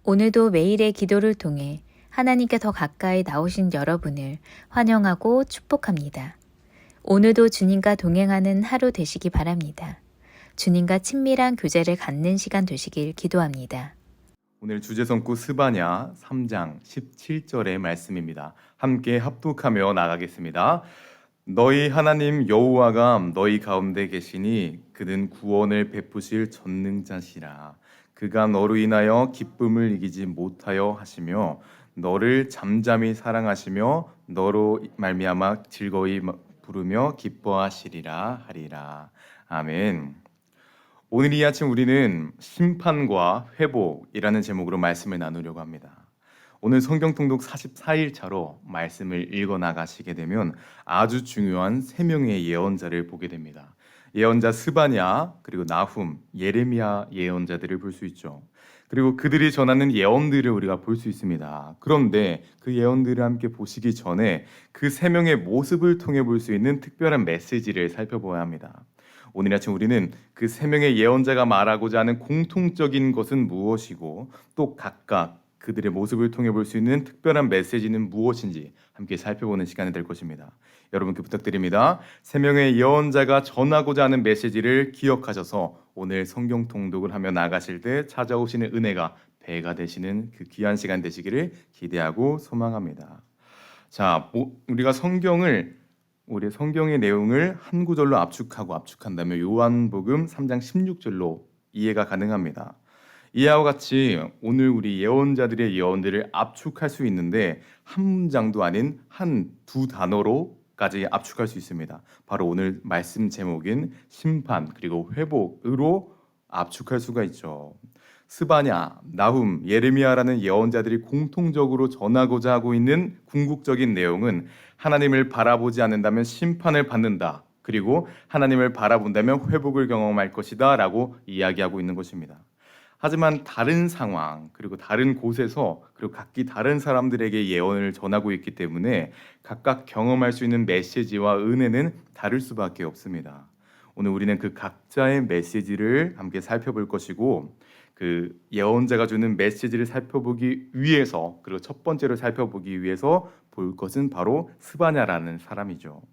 오늘도 매일의 기도를 통해 하나님께 더 가까이 나오신 여러분을 환영하고 축복합니다. 오늘도 주님과 동행하는 하루 되시기 바랍니다. 주님과 친밀한 교제를 갖는 시간 되시길 기도합니다. 오늘 주제 성구 스바냐 3장 17절의 말씀입니다. 함께 합독하며 나가겠습니다. 너희 하나님 여호와가 너희 가운데 계시니 그는 구원을 베푸실 전능자시라. 그가 너로 인하여 기쁨을 이기지 못하여 하시며 너를 잠잠히 사랑하시며 너로 말미암아 즐거이 부르며 기뻐하시리라 하리라. 아멘. 오늘 이 아침 우리는 심판과 회복이라는 제목으로 말씀을 나누려고 합니다. 오늘 성경 통독 44일 차로 말씀을 읽어 나가시게 되면 아주 중요한 세 명의 예언자를 보게 됩니다. 예언자 스바냐, 그리고 나훔, 예레미야 예언자들을 볼 수 있죠. 그리고 그들이 전하는 예언들을 우리가 볼 수 있습니다. 그런데 그 예언들을 함께 보시기 전에 그 세 명의 모습을 통해 볼 수 있는 특별한 메시지를 살펴보아야 합니다. 오늘 아침 우리는 그 세 명의 예언자가 말하고자 하는 공통적인 것은 무엇이고 또 각각 그들의 모습을 통해 볼 수 있는 특별한 메시지는 무엇인지 함께 살펴보는 시간이 될 것입니다. 여러분께 부탁드립니다. 세 명의 예언자가 전하고자 하는 메시지를 기억하셔서 오늘 성경 통독을 하며 나가실 때 찾아오시는 은혜가 배가 되시는 그 귀한 시간 되시기를 기대하고 소망합니다. 자, 우리가 우리 성경의 내용을 한 구절로 압축한다면 요한복음 3장 16절로 이해가 가능합니다. 이와 같이 오늘 우리 예언자들의 예언들을 압축할 수 있는데 한 문장도 아닌 두 단어로까지 압축할 수 있습니다. 바로 오늘 말씀 제목인 심판 그리고 회복으로 압축할 수가 있죠. 스바냐, 나훔, 예레미야라는 예언자들이 공통적으로 전하고자 하고 있는 궁극적인 내용은 하나님을 바라보지 않는다면 심판을 받는다. 그리고 하나님을 바라본다면 회복을 경험할 것이다 라고 이야기하고 있는 것입니다. 하지만 다른 상황 그리고 다른 곳에서 그리고 각기 다른 사람들에게 예언을 전하고 있기 때문에 각각 경험할 수 있는 메시지와 은혜는 다를 수밖에 없습니다. 오늘 우리는 그 각자의 메시지를 함께 살펴볼 것이고 그 예언자가 주는 메시지를 살펴보기 위해서 그리고 첫 번째로 살펴보기 위해서 볼 것은 바로 스바냐라는 사람이죠.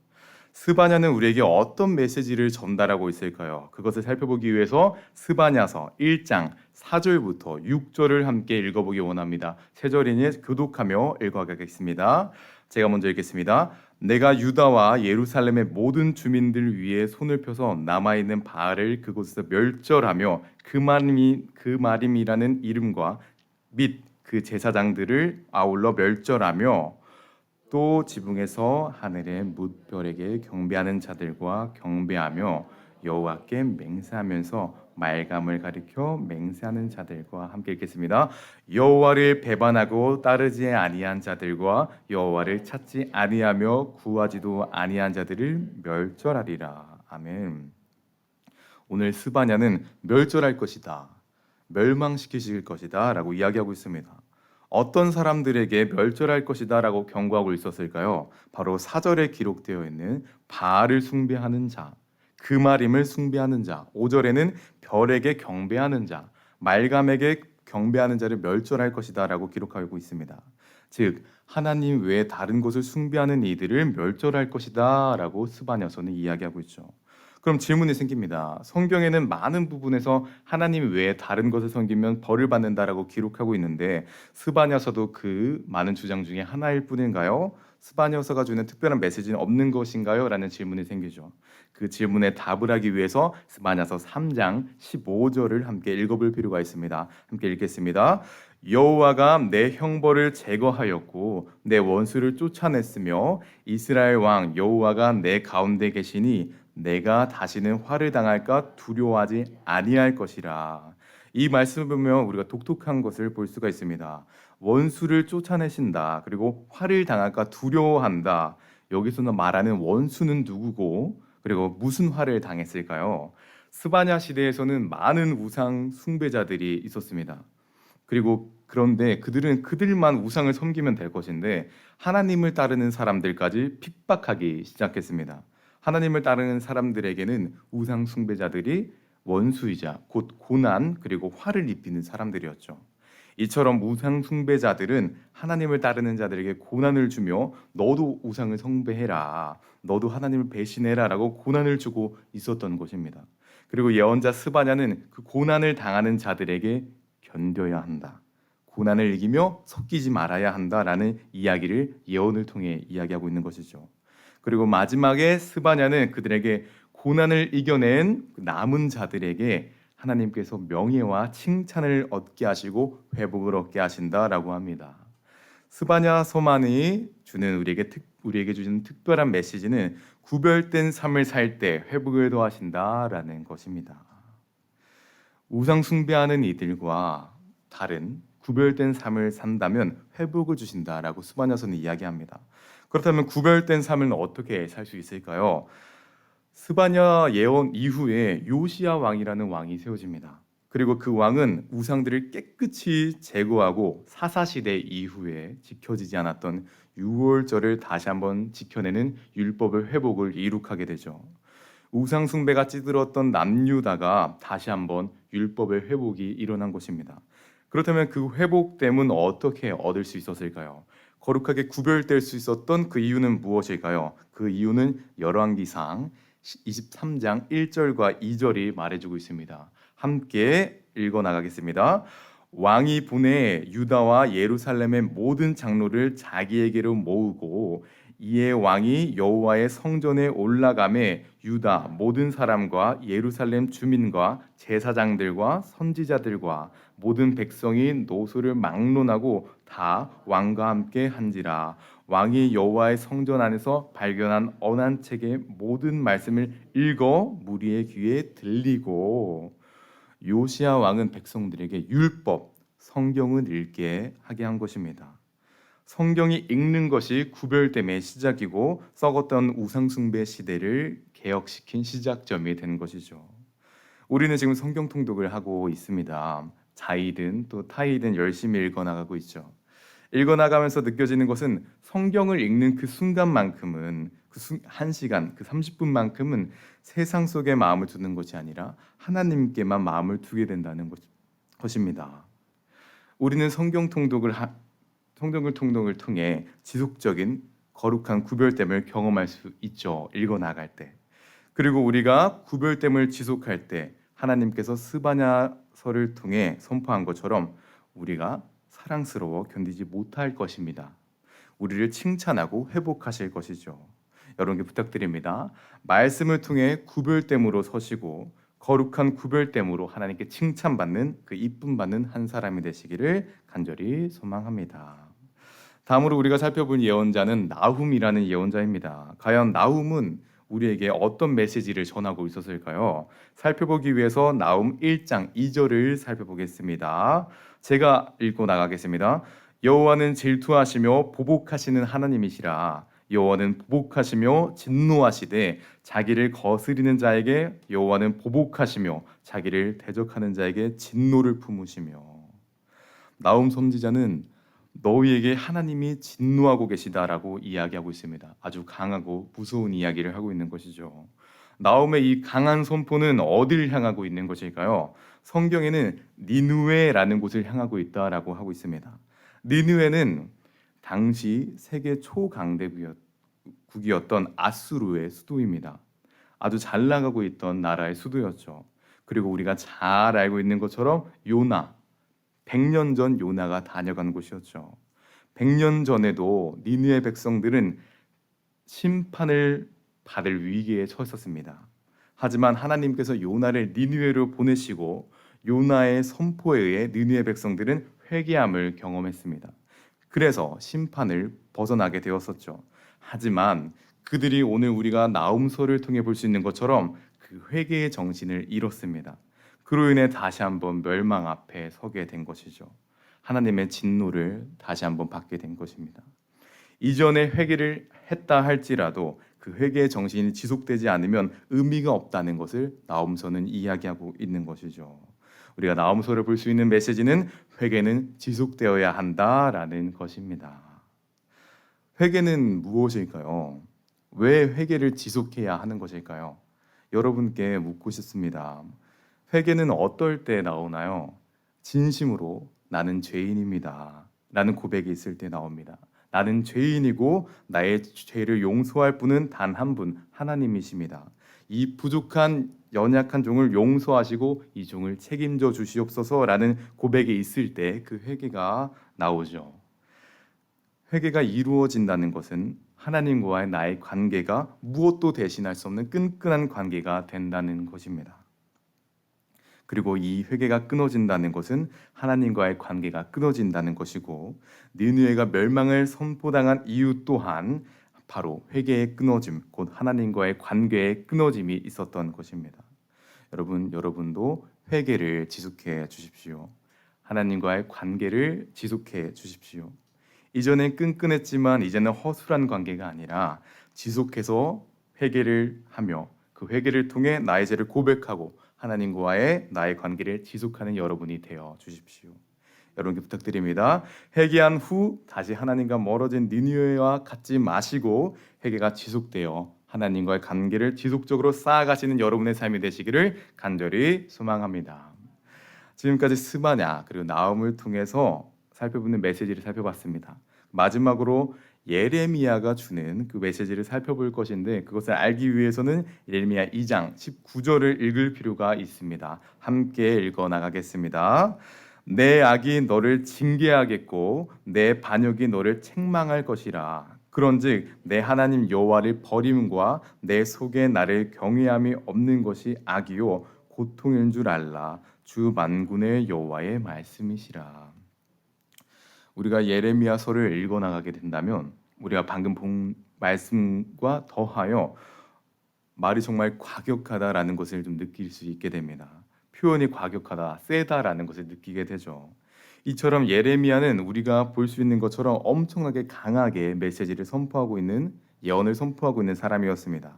스바냐는 우리에게 어떤 메시지를 전달하고 있을까요? 그것을 살펴보기 위해서 스바냐서 1장 4절부터 6절을 함께 읽어보기 원합니다. 세 절이니 교독하며 읽어가겠습니다. 제가 먼저 읽겠습니다. 내가 유다와 예루살렘의 모든 주민들 위에 손을 펴서 남아있는 바알을 그곳에서 멸절하며 그 마림이라는 이름과 및 그 제사장들을 아울러 멸절하며 또 지붕에서 하늘의 뭇별에게 경배하는 자들과 경배하며 여호와께 맹세하면서 말감을 가리켜 맹세하는 자들과 함께 읽겠습니다. 여호와를 배반하고 따르지 아니한 자들과 여호와를 찾지 아니하며 구하지도 아니한 자들을 멸절하리라. 아멘. 오늘 스바냐는 멸절할 것이다, 멸망시키실 것이다 라고 이야기하고 있습니다. 어떤 사람들에게 멸절할 것이다 라고 경고하고 있었을까요? 바로 4절에 기록되어 있는 바알을 숭배하는 자, 그마림을 숭배하는 자, 5절에는 별에게 경배하는 자, 말감에게 경배하는 자를 멸절할 것이다 라고 기록하고 있습니다. 즉 하나님 외에 다른 곳을 숭배하는 이들을 멸절할 것이다 라고 스바냐서는 이야기하고 있죠. 그럼 질문이 생깁니다. 성경에는 많은 부분에서 하나님 외에 다른 것을 섬기면 벌을 받는다라고 기록하고 있는데 스바냐서도 그 많은 주장 중에 하나일 뿐인가요? 스바냐서가 주는 특별한 메시지는 없는 것인가요? 라는 질문이 생기죠. 그 질문에 답을 하기 위해서 스바냐서 3장 15절을 함께 읽어볼 필요가 있습니다. 함께 읽겠습니다. 여호와가 내 형벌을 제거하였고 내 원수를 쫓아냈으며 이스라엘 왕 여호와가 내 가운데 계시니 내가 다시는 화를 당할까 두려워하지 아니할 것이라. 이 말씀을 보면 우리가 독특한 것을 볼 수가 있습니다. 원수를 쫓아내신다. 그리고 화를 당할까 두려워한다. 여기서는 말하는 원수는 누구고 그리고 무슨 화를 당했을까요? 스바냐 시대에서는 많은 우상 숭배자들이 있었습니다. 그리고 그런데 그들은 그들만 우상을 섬기면 될 것인데 하나님을 따르는 사람들까지 핍박하기 시작했습니다. 하나님을 따르는 사람들에게는 우상 숭배자들이 원수이자 곧 고난 그리고 화를 입히는 사람들이었죠. 이처럼 우상 숭배자들은 하나님을 따르는 자들에게 고난을 주며 너도 우상을 숭배해라, 너도 하나님을 배신해라라고 고난을 주고 있었던 것입니다. 그리고 예언자 스바냐는 그 고난을 당하는 자들에게 견뎌야 한다, 고난을 이기며 섞이지 말아야 한다라는 이야기를 예언을 통해 이야기하고 있는 것이죠. 그리고 마지막에 스바냐는 그들에게 고난을 이겨낸 남은 자들에게 하나님께서 명예와 칭찬을 얻게 하시고 회복을 얻게 하신다라고 합니다. 스바냐 소만이 주는 우리에게 주는 특별한 메시지는 구별된 삶을 살 때 회복을 더하신다라는 것입니다. 우상 숭배하는 이들과 다른 구별된 삶을 산다면 회복을 주신다라고 스바냐서는 이야기합니다. 그렇다면 구별된 삶을 어떻게 살 수 있을까요? 스바냐 예언 이후에 요시야 왕이라는 왕이 세워집니다. 그리고 그 왕은 우상들을 깨끗이 제거하고 사사시대 이후에 지켜지지 않았던 유월절을 다시 한번 지켜내는 율법의 회복을 이룩하게 되죠. 우상 숭배가 찌들었던 남유다가 다시 한번 율법의 회복이 일어난 것입니다. 그렇다면 그 회복됨은 어떻게 얻을 수 있었을까요? 거룩하게 구별될 수 있었던 그 이유는 무엇일까요? 그 이유는 열왕기상 23장 1절과 2절이 말해주고 있습니다. 함께 읽어 나가겠습니다. 왕이 보내 유다와 예루살렘의 모든 장로를 자기에게로 모으고 이에 왕이 여호와의 성전에 올라가매 유다 모든 사람과 예루살렘 주민과 제사장들과 선지자들과 모든 백성이 노소를 막론하고 다 왕과 함께 한지라. 왕이 여호와의 성전 안에서 발견한 언한 책의 모든 말씀을 읽어 무리의 귀에 들리고, 요시야 왕은 백성들에게 율법, 성경을 읽게 하게 한 것입니다. 성경이 읽는 것이 구별됨의 시작이고 썩었던 우상숭배 시대를 개혁시킨 시작점이 된 것이죠. 우리는 지금 성경 통독을 하고 있습니다. 자이든 또 타이든 열심히 읽어나가고 있죠. 읽어나가면서 느껴지는 것은 성경을 읽는 그 순간만큼은, 한 시간, 그 30분만큼은 세상 속에 마음을 두는 것이 아니라 하나님께만 마음을 두게 된다는 것입니다. 우리는 성경 통독을 통해 지속적인 거룩한 구별됨을 경험할 수 있죠. 읽어나갈 때. 그리고 우리가 구별됨을 지속할 때 하나님께서 스바냐서를 통해 선포한 것처럼 우리가 사랑스러워 견디지 못할 것입니다. 우리를 칭찬하고 회복하실 것이죠. 여러분께 부탁드립니다. 말씀을 통해 구별됨으로 서시고 거룩한 구별됨으로 하나님께 칭찬받는 그 이쁨 받는 한 사람이 되시기를 간절히 소망합니다. 다음으로 우리가 살펴볼 예언자는 나훔이라는 예언자입니다. 과연 나훔은 우리에게 어떤 메시지를 전하고 있었을까요? 살펴보기 위해서 나훔 1장 2절을 살펴보겠습니다. 제가 읽고 나가겠습니다. 여호와는 질투하시며 보복하시는 하나님이시라. 여호와는 보복하시며 진노하시되 자기를 거스리는 자에게 여호와는 보복하시며 자기를 대적하는 자에게 진노를 품으시며. 나훔 선지자는 너희에게 하나님이 진노하고 계시다라고 이야기하고 있습니다. 아주 강하고 무서운 이야기를 하고 있는 것이죠. 나훔의 이 강한 선포는 어디를 향하고 있는 것일까요? 성경에는 니느웨라는 곳을 향하고 있다라고 하고 있습니다. 니느웨는 당시 세계 초강대국이었던 아수르의 수도입니다. 아주 잘 나가고 있던 나라의 수도였죠. 그리고 우리가 잘 알고 있는 것처럼 요나, 100년 전 요나가 다녀간 곳이었죠. 100년 전에도 니느웨 백성들은 심판을 받을 위기에 처했었습니다. 하지만 하나님께서 요나를 니느웨로 보내시고 요나의 선포에 의해 니느웨 백성들은 회개함을 경험했습니다. 그래서 심판을 벗어나게 되었었죠. 하지만 그들이 오늘 우리가 나훔서를 통해 볼 수 있는 것처럼 그 회개의 정신을 잃었습니다. 그로 인해 다시 한번 멸망 앞에 서게 된 것이죠. 하나님의 진노를 다시 한번 받게 된 것입니다. 이전에 회개를 했다 할지라도 그 회개의 정신이 지속되지 않으면 의미가 없다는 것을 나훔서는 이야기하고 있는 것이죠. 우리가 나훔서를 볼 수 있는 메시지는 회개는 지속되어야 한다라는 것입니다. 회개는 무엇일까요? 왜 회개를 지속해야 하는 것일까요? 여러분께 묻고 싶습니다. 회개는 어떨 때 나오나요? 진심으로 나는 죄인입니다. 라는 고백이 있을 때 나옵니다. 나는 죄인이고 나의 죄를 용서할 분은 단 한 분, 하나님이십니다. 이 부족한 연약한 종을 용서하시고 이 종을 책임져 주시옵소서라는 고백이 있을 때 그 회개가 나오죠. 회개가 이루어진다는 것은 하나님과의 나의 관계가 무엇도 대신할 수 없는 끈끈한 관계가 된다는 것입니다. 그리고 이 회개가 끊어진다는 것은 하나님과의 관계가 끊어진다는 것이고 니느웨가 멸망을 선포당한 이유 또한 바로 회개의 끊어짐, 곧 하나님과의 관계의 끊어짐이 있었던 것입니다. 여러분도 회개를 지속해 주십시오. 하나님과의 관계를 지속해 주십시오. 이전엔 끈끈했지만 이제는 허술한 관계가 아니라 지속해서 회개를 하며 그 회개를 통해 나의 죄를 고백하고 하나님과의 나의 관계를 지속하는 여러분이 되어 주십시오. 여러분께 부탁드립니다. 회개한 후 다시 하나님과 멀어진 니느웨와 같지 마시고 회개가 지속되어 하나님과의 관계를 지속적으로 쌓아가시는 여러분의 삶이 되시기를 간절히 소망합니다. 지금까지 스바냐 그리고 나훔을 통해서 살펴보는 메시지를 살펴봤습니다. 마지막으로 예레미야가 주는 그 메시지를 살펴볼 것인데 그것을 알기 위해서는 예레미야 2장 19절을 읽을 필요가 있습니다. 함께 읽어 나가겠습니다. 내 악이 너를 징계하겠고 내 반역이 너를 책망할 것이라. 그런즉 내 하나님 여호와를 버림과 내 속에 나를 경외함이 없는 것이 악이요 고통인 줄 알라. 주 만군의 여호와의 말씀이시라. 우리가 예레미야서를 읽어 나가게 된다면 우리가 방금 본 말씀과 더하여 말이 정말 과격하다라는 것을 좀 느낄 수 있게 됩니다. 표현이 과격하다, 세다라는 것을 느끼게 되죠. 이처럼 예레미야는 우리가 볼 수 있는 것처럼 엄청나게 강하게 메시지를 선포하고 있는 예언을 선포하고 있는 사람이었습니다.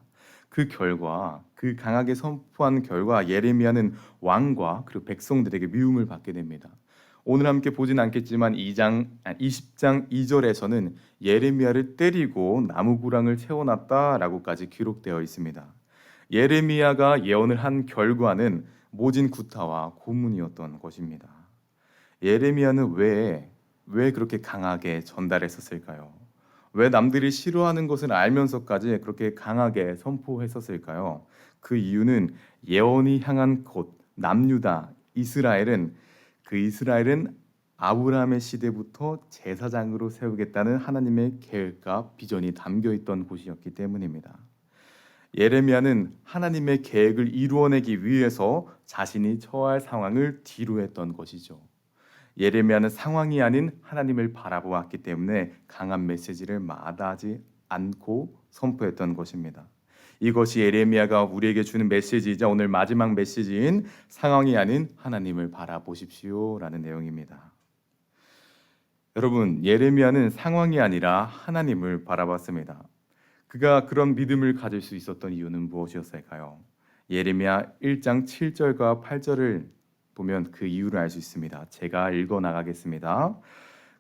그 결과 그 강하게 선포한 결과 예레미야는 왕과 그리고 백성들에게 미움을 받게 됩니다. 오늘 함께 보진 않겠지만 20장 2절에서는 예레미야를 때리고 나무구랑을 채워놨다라고까지 기록되어 있습니다. 예레미야가 예언을 한 결과는 모진 구타와 고문이었던 것입니다. 예레미야는 왜 그렇게 강하게 전달했었을까요? 왜 남들이 싫어하는 것을 알면서까지 그렇게 강하게 선포했었을까요? 그 이유는 예언이 향한 곳 남유다 이스라엘은 아브라함의 시대부터 제사장으로 세우겠다는 하나님의 계획과 비전이 담겨 있던 곳이었기 때문입니다. 예레미야는 하나님의 계획을 이루어내기 위해서 자신이 처할 상황을 뒤로했던 것이죠. 예레미야는 상황이 아닌 하나님을 바라보았기 때문에 강한 메시지를 마다하지 않고 선포했던 것입니다. 이것이 예레미야가 우리에게 주는 메시지이자 오늘 마지막 메시지인 상황이 아닌 하나님을 바라보십시오라는 내용입니다. 여러분, 예레미야는 상황이 아니라 하나님을 바라봤습니다. 그가 그런 믿음을 가질 수 있었던 이유는 무엇이었을까요? 예레미야 1장 7절과 8절을 보면 그 이유를 알 수 있습니다. 제가 읽어 나가겠습니다.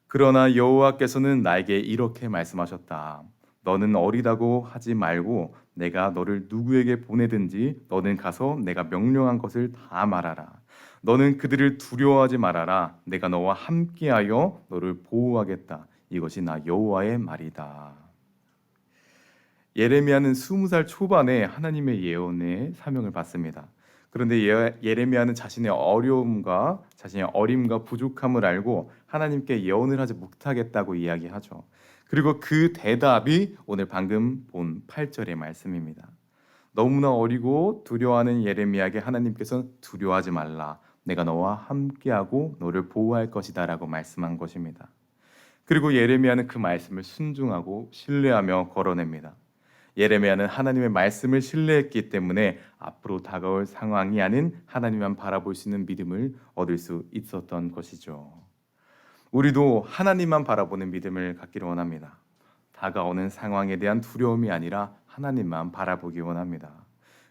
그러나 여호와께서는 나에게 이렇게 말씀하셨다. 너는 어리다고 하지 말고 내가 너를 누구에게 보내든지 너는 가서 내가 명령한 것을 다 말하라. 너는 그들을 두려워하지 말아라. 내가 너와 함께하여 너를 보호하겠다. 이것이 나 여호와의 말이다. 예레미야는 20살 초반에 하나님의 예언의 사명을 받습니다. 그런데 예레미야는 자신의 어려움과 자신의 어림과 부족함을 알고 하나님께 예언을 하지 못하겠다고 이야기하죠. 그리고 그 대답이 오늘 방금 본 8절의 말씀입니다. 너무나 어리고 두려워하는 예레미야에게 하나님께서는 두려워하지 말라. 내가 너와 함께하고 너를 보호할 것이다 라고 말씀한 것입니다. 그리고 예레미야는 그 말씀을 순종하고 신뢰하며 걸어냅니다. 예레미야는 하나님의 말씀을 신뢰했기 때문에 앞으로 다가올 상황이 아닌 하나님만 바라볼 수 있는 믿음을 얻을 수 있었던 것이죠. 우리도 하나님만 바라보는 믿음을 갖기를 원합니다. 다가오는 상황에 대한 두려움이 아니라 하나님만 바라보기 원합니다.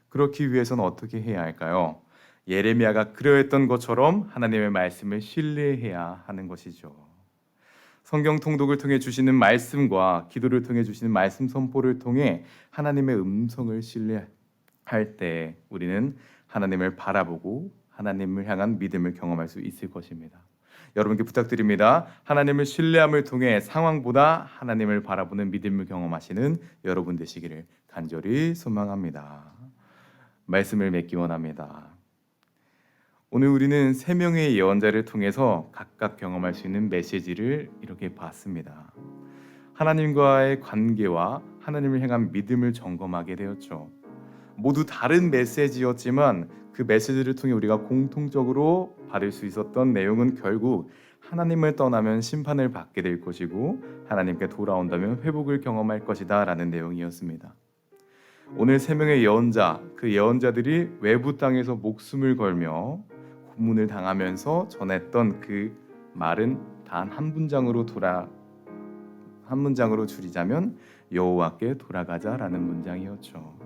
그렇기 위해서는 어떻게 해야 할까요? 예레미야가 그러했던 것처럼 하나님의 말씀을 신뢰해야 하는 것이죠. 성경 통독을 통해 주시는 말씀과 기도를 통해 주시는 말씀 선포를 통해 하나님의 음성을 신뢰할 때 우리는 하나님을 바라보고 하나님을 향한 믿음을 경험할 수 있을 것입니다. 여러분께 부탁드립니다. 하나님을 신뢰함을 통해 상황보다 하나님을 바라보는 믿음을 경험하시는 여러분 되시기를 간절히 소망합니다. 말씀을 맺기 원합니다. 오늘 우리는 세 명의 예언자를 통해서 각각 경험할 수 있는 메시지를 이렇게 봤습니다. 하나님과의 관계와 하나님을 향한 믿음을 점검하게 되었죠. 모두 다른 메시지였지만 그 메시지를 통해 우리가 공통적으로 받을 수 있었던 내용은 결국 하나님을 떠나면 심판을 받게 될 것이고 하나님께 돌아온다면 회복을 경험할 것이다 라는 내용이었습니다. 오늘 세 명의 예언자, 그 예언자들이 외부 땅에서 목숨을 걸며 고문을 당하면서 전했던 그 말은 단 한 문장으로 줄이자면 여호와께 돌아가자라는 문장이었죠.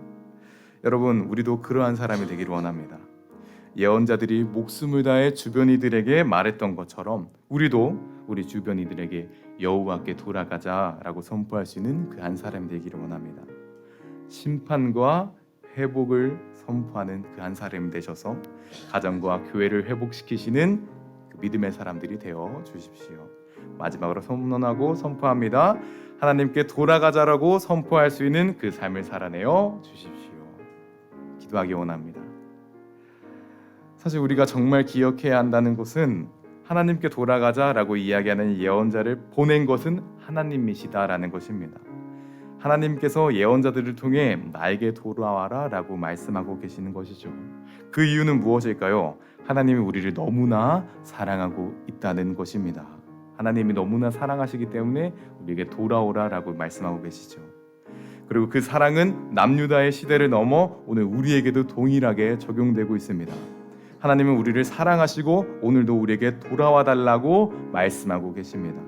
여러분, 우리도 그러한 사람이 되기를 원합니다. 예언자들이 목숨을 다해 주변이들에게 말했던 것처럼 우리도 우리 주변이들에게 여호와께 돌아가자라고 선포할 수 있는 그 한 사람이 되기를 원합니다. 심판과 회복을 선포하는 그 한 사람이 되셔서 가정과 교회를 회복시키시는 그 믿음의 사람들이 되어 주십시오. 마지막으로 선언하고 선포합니다. 하나님께 돌아가자라고 선포할 수 있는 그 삶을 살아내어 주십시오. 기도하기 원합니다. 사실 우리가 정말 기억해야 한다는 것은 하나님께 돌아가자라고 이야기하는 예언자를 보낸 것은 하나님이시다라는 것입니다. 하나님께서 예언자들을 통해 나에게 돌아와라 라고 말씀하고 계시는 것이죠. 그 이유는 무엇일까요? 하나님이 우리를 너무나 사랑하고 있다는 것입니다. 하나님이 너무나 사랑하시기 때문에 우리에게 돌아오라 라고 말씀하고 계시죠. 그리고 그 사랑은 남유다의 시대를 넘어 오늘 우리에게도 동일하게 적용되고 있습니다. 하나님은 우리를 사랑하시고 오늘도 우리에게 돌아와 달라고 말씀하고 계십니다.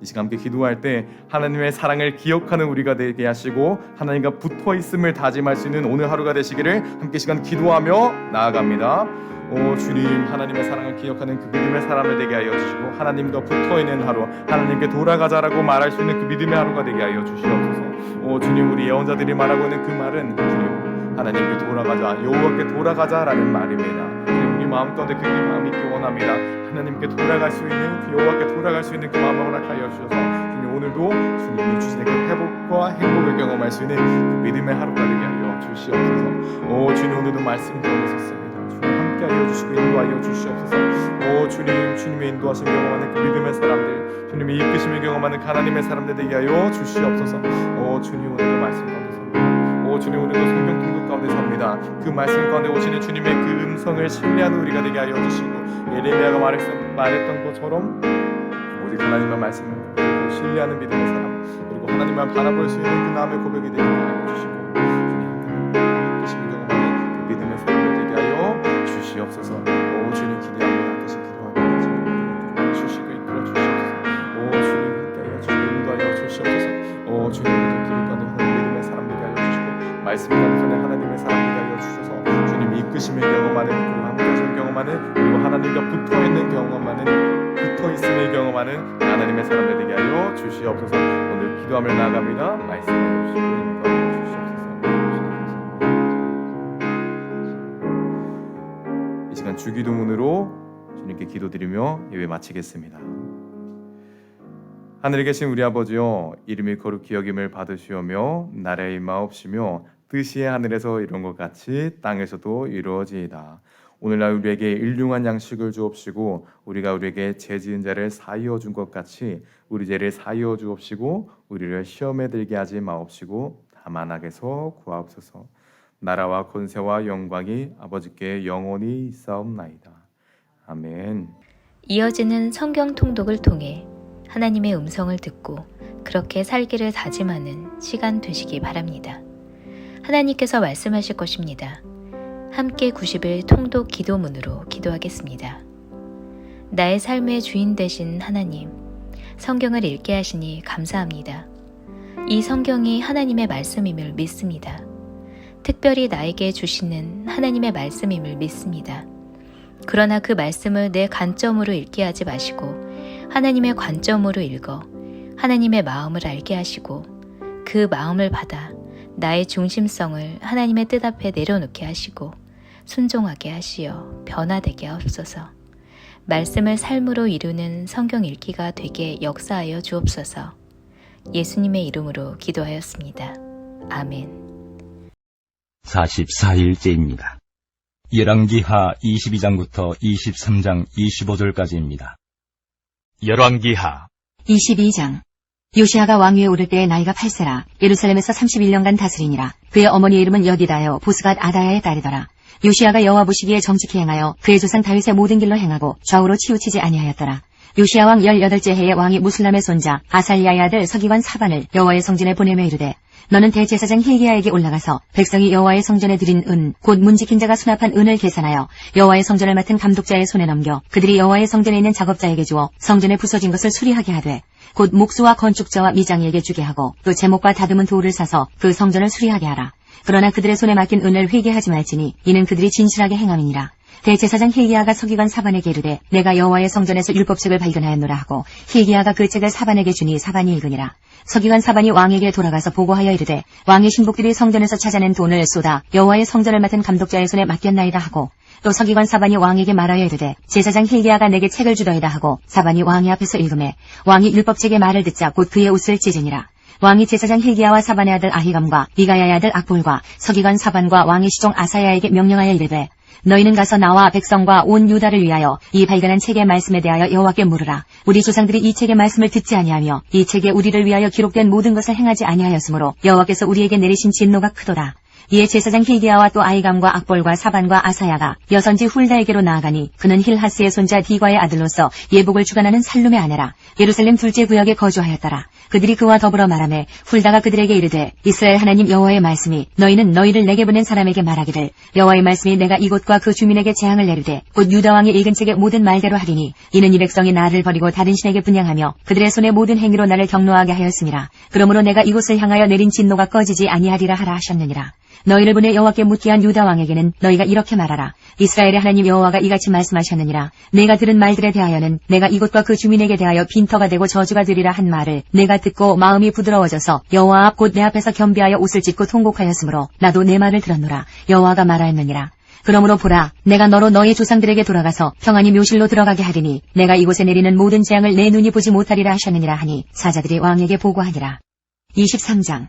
이 시간 함께 기도할 때 하나님의 사랑을 기억하는 우리가 되게 하시고 하나님과 붙어 있음을 다짐할 수 있는 오늘 하루가 되시기를 함께 시간 기도하며 나아갑니다. 오 주님, 하나님의 사랑을 기억하는 그 믿음의 사람을 되게 하여 주시고 하나님과 붙어 있는 하루, 하나님께 돌아가자라고 말할 수 있는 그 믿음의 하루가 되게 하여 주시옵소서. 오 주님, 우리 예언자들이 말하고 있는 그 말은 주님, 하나님께 돌아가자, 여호와께 돌아가자라는 말입니다. 주님, 우리 마음 가운데 그 마음이 있기 원합니다. 하나님께 돌아갈 수 있는 그 여호와께 돌아갈 수 있는 그 마음을 허락하여 주셔서 주님, 오늘도 주님이 주시는 그 회복과 행복을 경험할 수 있는 그 믿음의 하루가 되게 하여 주시옵소서. 오 주님, 오늘도 말씀 가운데 섰습니다. 주님 함께 하여 주시고 인도하여 주시옵소서. 오 주님, 주님의 인도하심 경험하는 그 믿음의 사람들, 주님의 이끄심을 경험하는 하나님의 사람들 되게 하여 주시옵소서. 오 주님, 오늘도 말씀 가운데 섭니다. 오 주님, 오늘도 성경 통독 가운데 섭니다. 그 말씀 가운데 오시는 주님의 그 음성을 신뢰하는 우리가 되게 하여 주시고 예레미야가 말했던 것처럼 오직 하나님의 말씀을 듣고 신뢰하는 믿음의 사람, 그리고 하나님만 바라볼 수 있는 그 나음의 고백이 되게 하여 주시고 주님 뜻을 경험하는 그 믿음의 사람을 되게 하여 주시옵소서. 오 주님, 기대합니다. 다시 기도하며 주시고 이끌어 주시옵소서. 오 주님, 함께 하여 주시고 인도하여 주시옵소서. 오 주님, 오늘도 기록 가는 믿음의 사람 되게 하여 주시고 말씀 가는 손에 하나님의 사람 되게 하여 주셔서 주님 이끄심을 경험하는, 그리고 함께하심을 경험하는, 그리고 하나님과 붙어있는 경험하는, 붙어있음을 경험하는 하나님의 사람들 되게 하여 주시옵소서. 오늘 기도하며 나아갑니다. 말씀하여 주시고 인도하여 주시옵소서. 이 시간 주기도문으로 주님께 기도드리며 예배 마치겠습니다. 하늘에 계신 우리 아버지여, 이름이 거룩히 여김을 받으시오며 나라의 임하옵시며 뜻이 하늘에서 이룬 것 같이 땅에서도 이루어지이다. 오늘날 우리에게 일용한 양식을 주옵시고 우리가 우리에게 죄 지은 자를 사하여 준 것 같이 우리 죄를 사하여 주옵시고 우리를 시험에 들게 하지 마옵시고 다만 악에서 구하옵소서. 나라와 권세와 영광이 아버지께 영원히 있사옵나이다. 아멘. 이어지는 성경 통독을 통해 하나님의 음성을 듣고 그렇게 살기를 다짐하는 시간 되시기 바랍니다. 하나님께서 말씀하실 것입니다. 함께 90일 통독 기도문으로 기도하겠습니다. 나의 삶의 주인 되신 하나님, 성경을 읽게 하시니 감사합니다. 이 성경이 하나님의 말씀임을 믿습니다. 특별히 나에게 주시는 하나님의 말씀임을 믿습니다. 그러나 그 말씀을 내 관점으로 읽게 하지 마시고 하나님의 관점으로 읽어 하나님의 마음을 알게 하시고 그 마음을 받아 나의 중심성을 하나님의 뜻 앞에 내려놓게 하시고 순종하게 하시어 변화되게 하옵소서. 말씀을 삶으로 이루는 성경 읽기가 되게 역사하여 주옵소서. 예수님의 이름으로 기도하였습니다. 아멘. 44일째입니다. 열왕기하 22장부터 23장 25절까지입니다. 열왕기하 22장. 요시아가 왕위에 오를 때의 나이가 8세라. 예루살렘에서 31년간 다스리니라. 그의 어머니의 이름은 여디다요 보스갓 아다야의 딸이더라. 요시아가 여호와 보시기에 정직히 행하여 그의 조상 다윗의 모든 길로 행하고 좌우로 치우치지 아니하였더라. 요시아 왕 18째 해에 왕이 무술람의 손자 아살리아의 아들 서기관 사반을 여호와의 성전에 보내며 이르되, 너는 대제사장 hil기야에게 올라가서 백성이 여호와의 성전에 드린 은 곧 문지킨 자가 수납한 은을 계산하여 여호와의 성전을 맡은 감독자의 손에 넘겨 그들이 여호와의 성전에 있는 작업자에게 주어 성전에 부서진 것을 수리하게 하되, 곧 목수와 건축자와 미장이에게 주게 하고 또 제목과 다듬은 돌을 사서 그 성전을 수리하게 하라. 그러나 그들의 손에 맡긴 은을 회개하지 말지니 이는 그들이 진실하게 행함이니라. 대제사장 hil기야가 서기관 사반에게 이르되, 내가 여호와의 성전에서 율법책을 발견하였노라 하고 hil기야가 그 책을 사반에게 주니 사반이 읽으니라. 서기관 사반이 왕에게 돌아가서 보고하여 이르되, 왕의 신복들이 성전에서 찾아낸 돈을 쏟아 여호와의 성전을 맡은 감독자의 손에 맡겼나이다 하고, 또 서기관 사반이 왕에게 말하여 이르되, 제사장 hil기야가 내게 책을 주더이다 하고 사반이 왕의 앞에서 읽음에 왕이 율법책의 말을 듣자 곧 그의 옷을 찢으니라. 왕이 제사장 hil기야와 사반의 아들 아히감과 미가야의 아들 악볼과 서기관 사반과 왕의 시종 아사야에게 명령하여 이르되, 너희는 가서 나와 백성과 온 유다를 위하여 이 발견한 책의 말씀에 대하여 여호와께 물으라. 우리 조상들이 이 책의 말씀을 듣지 아니하며 이 책에 우리를 위하여 기록된 모든 것을 행하지 아니하였으므로 여호와께서 우리에게 내리신 진노가 크도다. 이에 제사장 hil기야와 또 아히감과 악볼과 사반과 아사야가 여선지 훌다에게로 나아가니 그는 힐하스의 손자 디과의 아들로서 예복을 주관하는 살룸의 아내라. 예루살렘 둘째 구역에 거주하였더라. 그들이 그와 더불어 말하매 훌다가 그들에게 이르되, 이스라엘 하나님 여호와의 말씀이 너희는 너희를 내게 보낸 사람에게 말하기를, 여호와의 말씀이 내가 이곳과 그 주민에게 재앙을 내리되 곧 유다 왕이 읽은 책의 모든 말대로 하리니 이는 이 백성이 나를 버리고 다른 신에게 분향하며 그들의 손의 모든 행위로 나를 경노하게 하였음이라. 그러므로 내가 이곳을 향하여 내린 진노가 꺼지지 아니하리라 하라 하셨느니라. 너희를 보내 여호와께 묻게 한 유다 왕에게는 너희가 이렇게 말하라. 이스라엘의 하나님 여호와가 이같이 말씀하셨느니라. 내가 들은 말들에 대하여는 내가 이곳과 그 주민에게 대하여 빈터가 되고 저주가 되리라 한 말을 내가 듣고 마음이 부드러워져서 여호와 앞 곧 내 앞에서 겸비하여 옷을 찢고 통곡하였으므로 나도 내 말을 들었노라. 여호와가 말하였느니라. 그러므로 보라, 내가 너로 너희 조상들에게 돌아가서 평안히 묘실로 들어가게 하리니 내가 이곳에 내리는 모든 재앙을 내 눈이 보지 못하리라 하셨느니라 하니 사자들이 왕에게 보고하니라. 23장.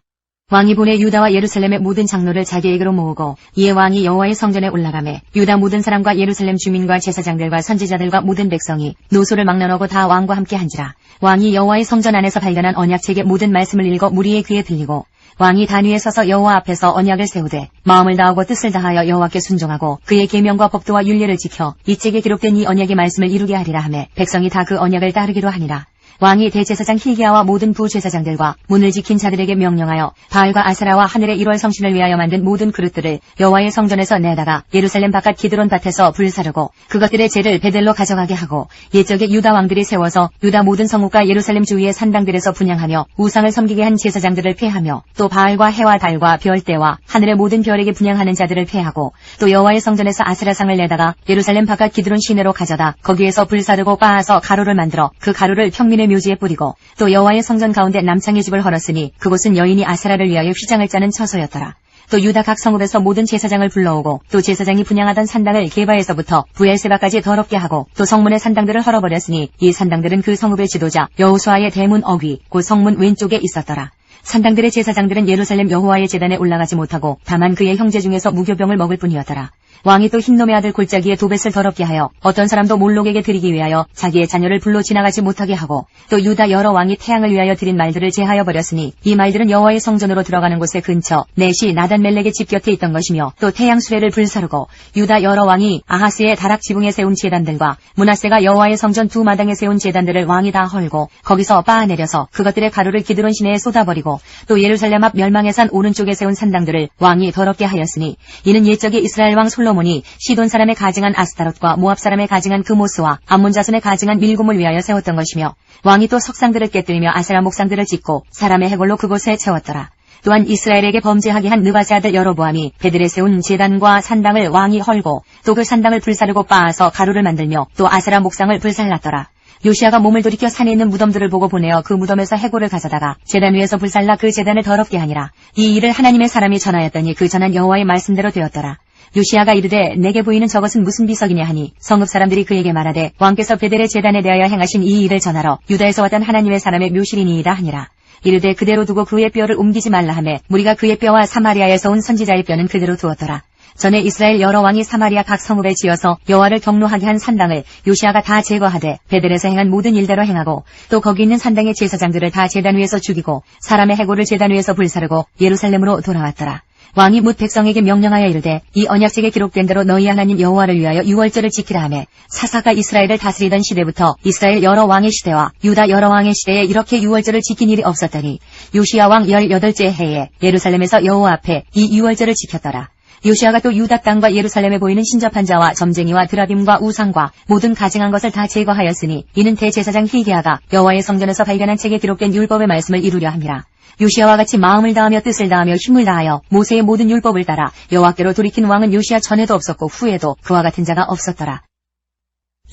왕이 보내 유다와 예루살렘의 모든 장로를 자기에게로 모으고 이에 왕이 여호와의 성전에 올라가매 유다 모든 사람과 예루살렘 주민과 제사장들과 선지자들과 모든 백성이 노소를 막론하고 다 왕과 함께 한지라. 왕이 여호와의 성전 안에서 발견한 언약책의 모든 말씀을 읽어 무리의 귀에 들리고 왕이 단 위에 서서 여호와 앞에서 언약을 세우되 마음을 다하고 뜻을 다하여 여호와께 순종하고 그의 계명과 법도와 율례를 지켜 이 책에 기록된 이 언약의 말씀을 이루게 하리라 하매 백성이 다 그 언약을 따르기로 하니라. 왕이 대제사장 hil기야와 모든 부제사장들과 문을 지킨 자들에게 명령하여 바알과 아세라와 하늘의 1월 성신을 위하여 만든 모든 그릇들을 여호와의 성전에서 내다가 예루살렘 바깥 기드론 밭에서 불사르고 그것들의 재를 베델로 가져가게 하고 옛적에 유다 왕들이 세워서 유다 모든 성읍과 예루살렘 주위의 산당들에서 분향하며 우상을 섬기게 한 제사장들을 폐하며 또 바알과 해와 달과 별대와 하늘의 모든 별에게 분향하는 자들을 폐하고 또 여호와의 성전에서 아세라상을 내다가 예루살렘 바깥 기드론 시내로 가져다 거기에서 불사르고 빻아서 가루를 만들어 그 가루를 평민의 묘지에 뿌리고 또 여호와의 성전 가운데 남창의 집을 헐었으니 그곳은 여인이 아세라를 위하여 휘장을 짜는 처소였더라. 또 유다 각 성읍에서 모든 제사장을 불러오고 또 제사장이 분향하던 산당을 게바에서부터 부엘세바까지 더럽게 하고 또 성문의 산당들을 헐어버렸으니 이 산당들은 그 성읍의 지도자 여호수아의 대문 어귀 곧 성문 왼쪽에 있었더라. 산당들의 제사장들은 예루살렘 여호와의 제단에 올라가지 못하고 다만 그의 형제 중에서 무교병을 먹을 뿐이었더라. 왕이 또 흰놈의 아들 골짜기에 도벳을 더럽게 하여 어떤 사람도 몰록에게 드리기 위하여 자기의 자녀를 불로 지나가지 못하게 하고 또 유다 여러 왕이 태양을 위하여 드린 말들을 제하여 버렸으니 이 말들은 여호와의 성전으로 들어가는 곳의 근처 넷이 나단멜렉의 집 곁에 있던 것이며 또 태양 수레를 불사르고 유다 여러 왕이 아하스의 다락 지붕에 세운 제단들과 므낫세가 여호와의 성전 두 마당에 세운 제단들을 왕이 다 헐고 거기서 빻아내려서 그것들의 가루를 기드론 시내에 쏟아버리고 또 예루살렘 앞 멸망의 산 오른쪽에 세운 산당들을 왕이 더럽게 하였으니 이는 옛적에 이스라엘 왕 솔로몬이 시돈 사람의 가증한 아스타롯과 모압 사람의 가증한 그모스와 암몬 자손의 가증한 밀곰을 위하여 세웠던 것이며 왕이 또 석상들을 깨뜨리며 아세라 목상들을 짓고 사람의 해골로 그곳에 채웠더라. 또한 이스라엘에게 범죄하게 한 느바세 아들 여로보암이 베들에 세운 제단과 산당을 왕이 헐고 또 그 산당을 불사르고 빻아서 가루를 만들며 또 아세라 목상을 불살랐더라. 요시아가 몸을 돌이켜 산에 있는 무덤들을 보고 보내어 그 무덤에서 해골을 가져다가 제단 위에서 불살라 그 제단을 더럽게 하니라. 이 일을 하나님의 사람이 전하였더니 그 전한 여호와의 말씀대로 되었더라. 요시야가 이르되 내게 보이는 저것은 무슨 비석이냐 하니 성읍 사람들이 그에게 말하되 왕께서 베델의 제단에 대하여 행하신 이 일을 전하러 유다에서 왔던 하나님의 사람의 묘실이니이다 하니라. 이르되 그대로 두고 그의 뼈를 옮기지 말라 하매 무리가 그의 뼈와 사마리아에서 온 선지자의 뼈는 그대로 두었더라. 전에 이스라엘 여러 왕이 사마리아 각 성읍에 지어서 여호와를 경노하게 한 산당을 요시야가 다 제거하되 베델에서 행한 모든 일대로 행하고 또 거기 있는 산당의 제사장들을 다 제단 위에서 죽이고 사람의 해골을 제단 위에서 불사르고 예루살렘으로 돌아왔더라. 왕이 뭇 백성에게 명령하여 이르되 이 언약책에 기록된 대로 너희 하나님 여호와를 위하여 유월절을 지키라 하매 사사가 이스라엘을 다스리던 시대부터 이스라엘 여러 왕의 시대와 유다 여러 왕의 시대에 이렇게 유월절을 지킨 일이 없었더니 요시야 왕 18째 해에 예루살렘에서 여호와 앞에 이 유월절을 지켰더라. 요시야가 또 유다 땅과 예루살렘에 보이는 신접한 자와 점쟁이와 드라빔과 우상과 모든 가증한 것을 다 제거하였으니 이는 대제사장 hil기야가 여호와의 성전에서 발견한 책에 기록된 율법의 말씀을 이루려 함이라. 요시야와 같이 마음을 다하며 뜻을 다하며 힘을 다하여 모세의 모든 율법을 따라 여호와께로 돌이킨 왕은 요시야 전에도 없었고 후에도 그와 같은 자가 없었더라.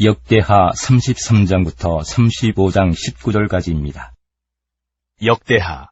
역대하 33장부터 35장 19절까지입니다. 역대하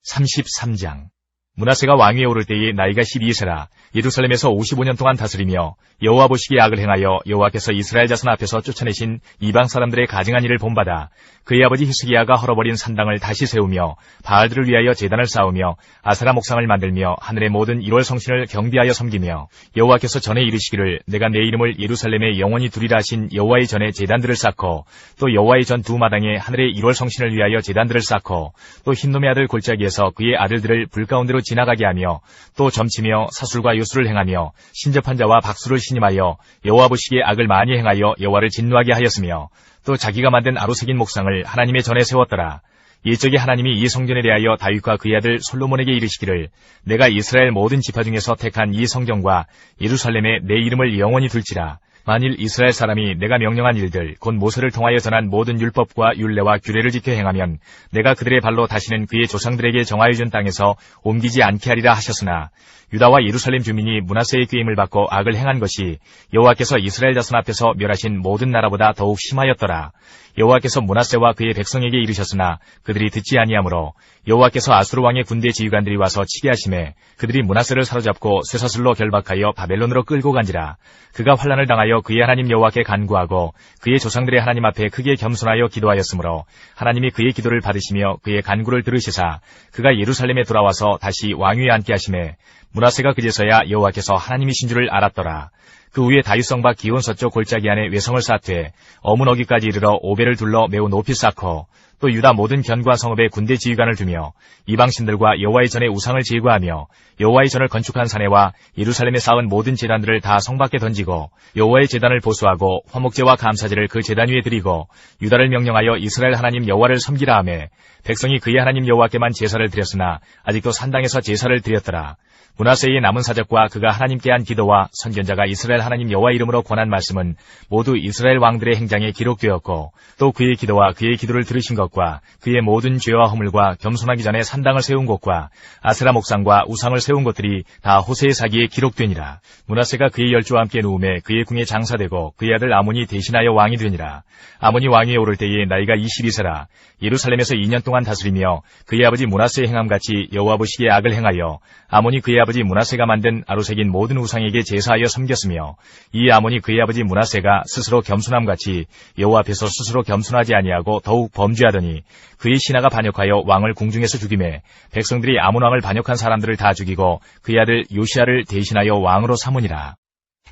33장. 므낫세가 왕위에 오를 때에 나이가 12세라 예루살렘에서 55년 동안 다스리며 여호와 보시기에 악을 행하여 여호와께서 이스라엘 자손 앞에서 쫓아내신 이방 사람들의 가증한 일을 본받아 그의 아버지 히스기야가 헐어버린 산당을 다시 세우며 바알들을 위하여 제단을 쌓으며 아세라 목상을 만들며 하늘의 모든 1월 성신을 경비하여 섬기며 여호와께서 전에 이르시기를 내가 내 이름을 예루살렘에 영원히 두리라 하신 여호와의 전에 제단들을 쌓고 또 여호와의 전 두 마당에 하늘의 1월 성신을 위하여 제단들을 쌓고 또 흰놈의 아들 골짜기에서 그의 아들들을 불 가운데로 지나가게 하며 또 점치며 사술과 요술을 행하며 신접한 자와 박수를 신임하여 여호와 보시기에 악을 많이 행하여 여호와를 진노하게 하였으며 또 자기가 만든 아로새긴 목상을 하나님의 전에 세웠더라. 옛적에 하나님이 이 성전에 대하여 다윗과 그의 아들 솔로몬에게 이르시기를 내가 이스라엘 모든 지파 중에서 택한 이 성전과 예루살렘에 내 이름을 영원히 둘지라. 만일 이스라엘 사람이 내가 명령한 일들 곧 모세를 통하여 전한 모든 율법과 율례와 규례를 지켜 행하면 내가 그들의 발로 다시는 그의 조상들에게 정하여 준 땅에서 옮기지 않게 하리라 하셨으나 유다와 예루살렘 주민이 므낫세의 꾀임을 받고 악을 행한 것이 여호와께서 이스라엘 자손 앞에서 멸하신 모든 나라보다 더욱 심하였더라. 여호와께서 므낫세와 그의 백성에게 이르셨으나 그들이 듣지 아니하므로 여호와께서 아수르 왕의 군대 지휘관들이 와서 치게 하심에 그들이 므낫세를 사로잡고 쇠사슬로 결박하여 바벨론으로 끌고 간지라. 그가 환난을 당하여 그의 하나님 여호와께 간구하고 그의 조상들의 하나님 앞에 크게 겸손하여 기도하였으므로 하나님이 그의 기도를 받으시며 그의 간구를 들으시사 그가 예루살렘에 돌아와서 다시 왕위에 앉게 하심에 므낫세가 그제서야 여호와께서 하나님이신 줄을 알았더라. 그 후에 다윗성 밭 기온 서쪽 골짜기 안에 외성을 쌓되 어문어기까지 이르러 오벨을 둘러 매우 높이 쌓고 또 유다 모든 견고한 성읍에 군대 지휘관을 두며 이방신들과 여호와의 전에 우상을 제거하며 여호와의 전을 건축한 사내와 예루살렘에 쌓은 모든 제단들을 다 성 밖에 던지고 여호와의 제단을 보수하고 화목제와 감사제를 그 제단 위에 드리고 유다를 명령하여 이스라엘 하나님 여호와를 섬기라 하매 백성이 그의 하나님 여호와께만 제사를 드렸으나 아직도 산당에서 제사를 드렸더라. 므낫세의 남은 사적과 그가 하나님께 한 기도와 선견자가 이스라엘 하나님 여호와 이름으로 권한 말씀은 모두 이스라엘 왕들의 행장에 기록되었고 또 그의 기도와 그의 기도를 들으신 것과 그의 모든 죄와 허물과 겸손하기 전에 산당을 세운 곳과 아세라 목상과 우상을 세운 것들이 다 호세의 사기에 기록되니라. 므낫세가 그의 열조와 함께 누움에 그의 궁에 장사되고 그의 아들 아몬이 대신하여 왕이 되니라. 아몬이 왕위에 오를 때에 나이가 22세라 예루살렘에서 2년 동안 다스리며 그의 아버지 므낫세의 행함같이 여호와 보시기에 악을 행하여 아몬이 그의 아버지 므낫세가 만든 아로새긴 모든 우상에게 제사하여 섬겼으며 이 아몬이 그의 아버지 므낫세가 스스로 겸손함같이 여호와 앞에서 스스로 겸손하지 아니하고 더욱 범죄하더니 그의 신하가 반역하여 왕을 궁중에서 죽이매 백성들이 아몬 왕을 반역한 사람들을 다 죽이고 그의 아들 요시야를 대신하여 왕으로 삼으니라.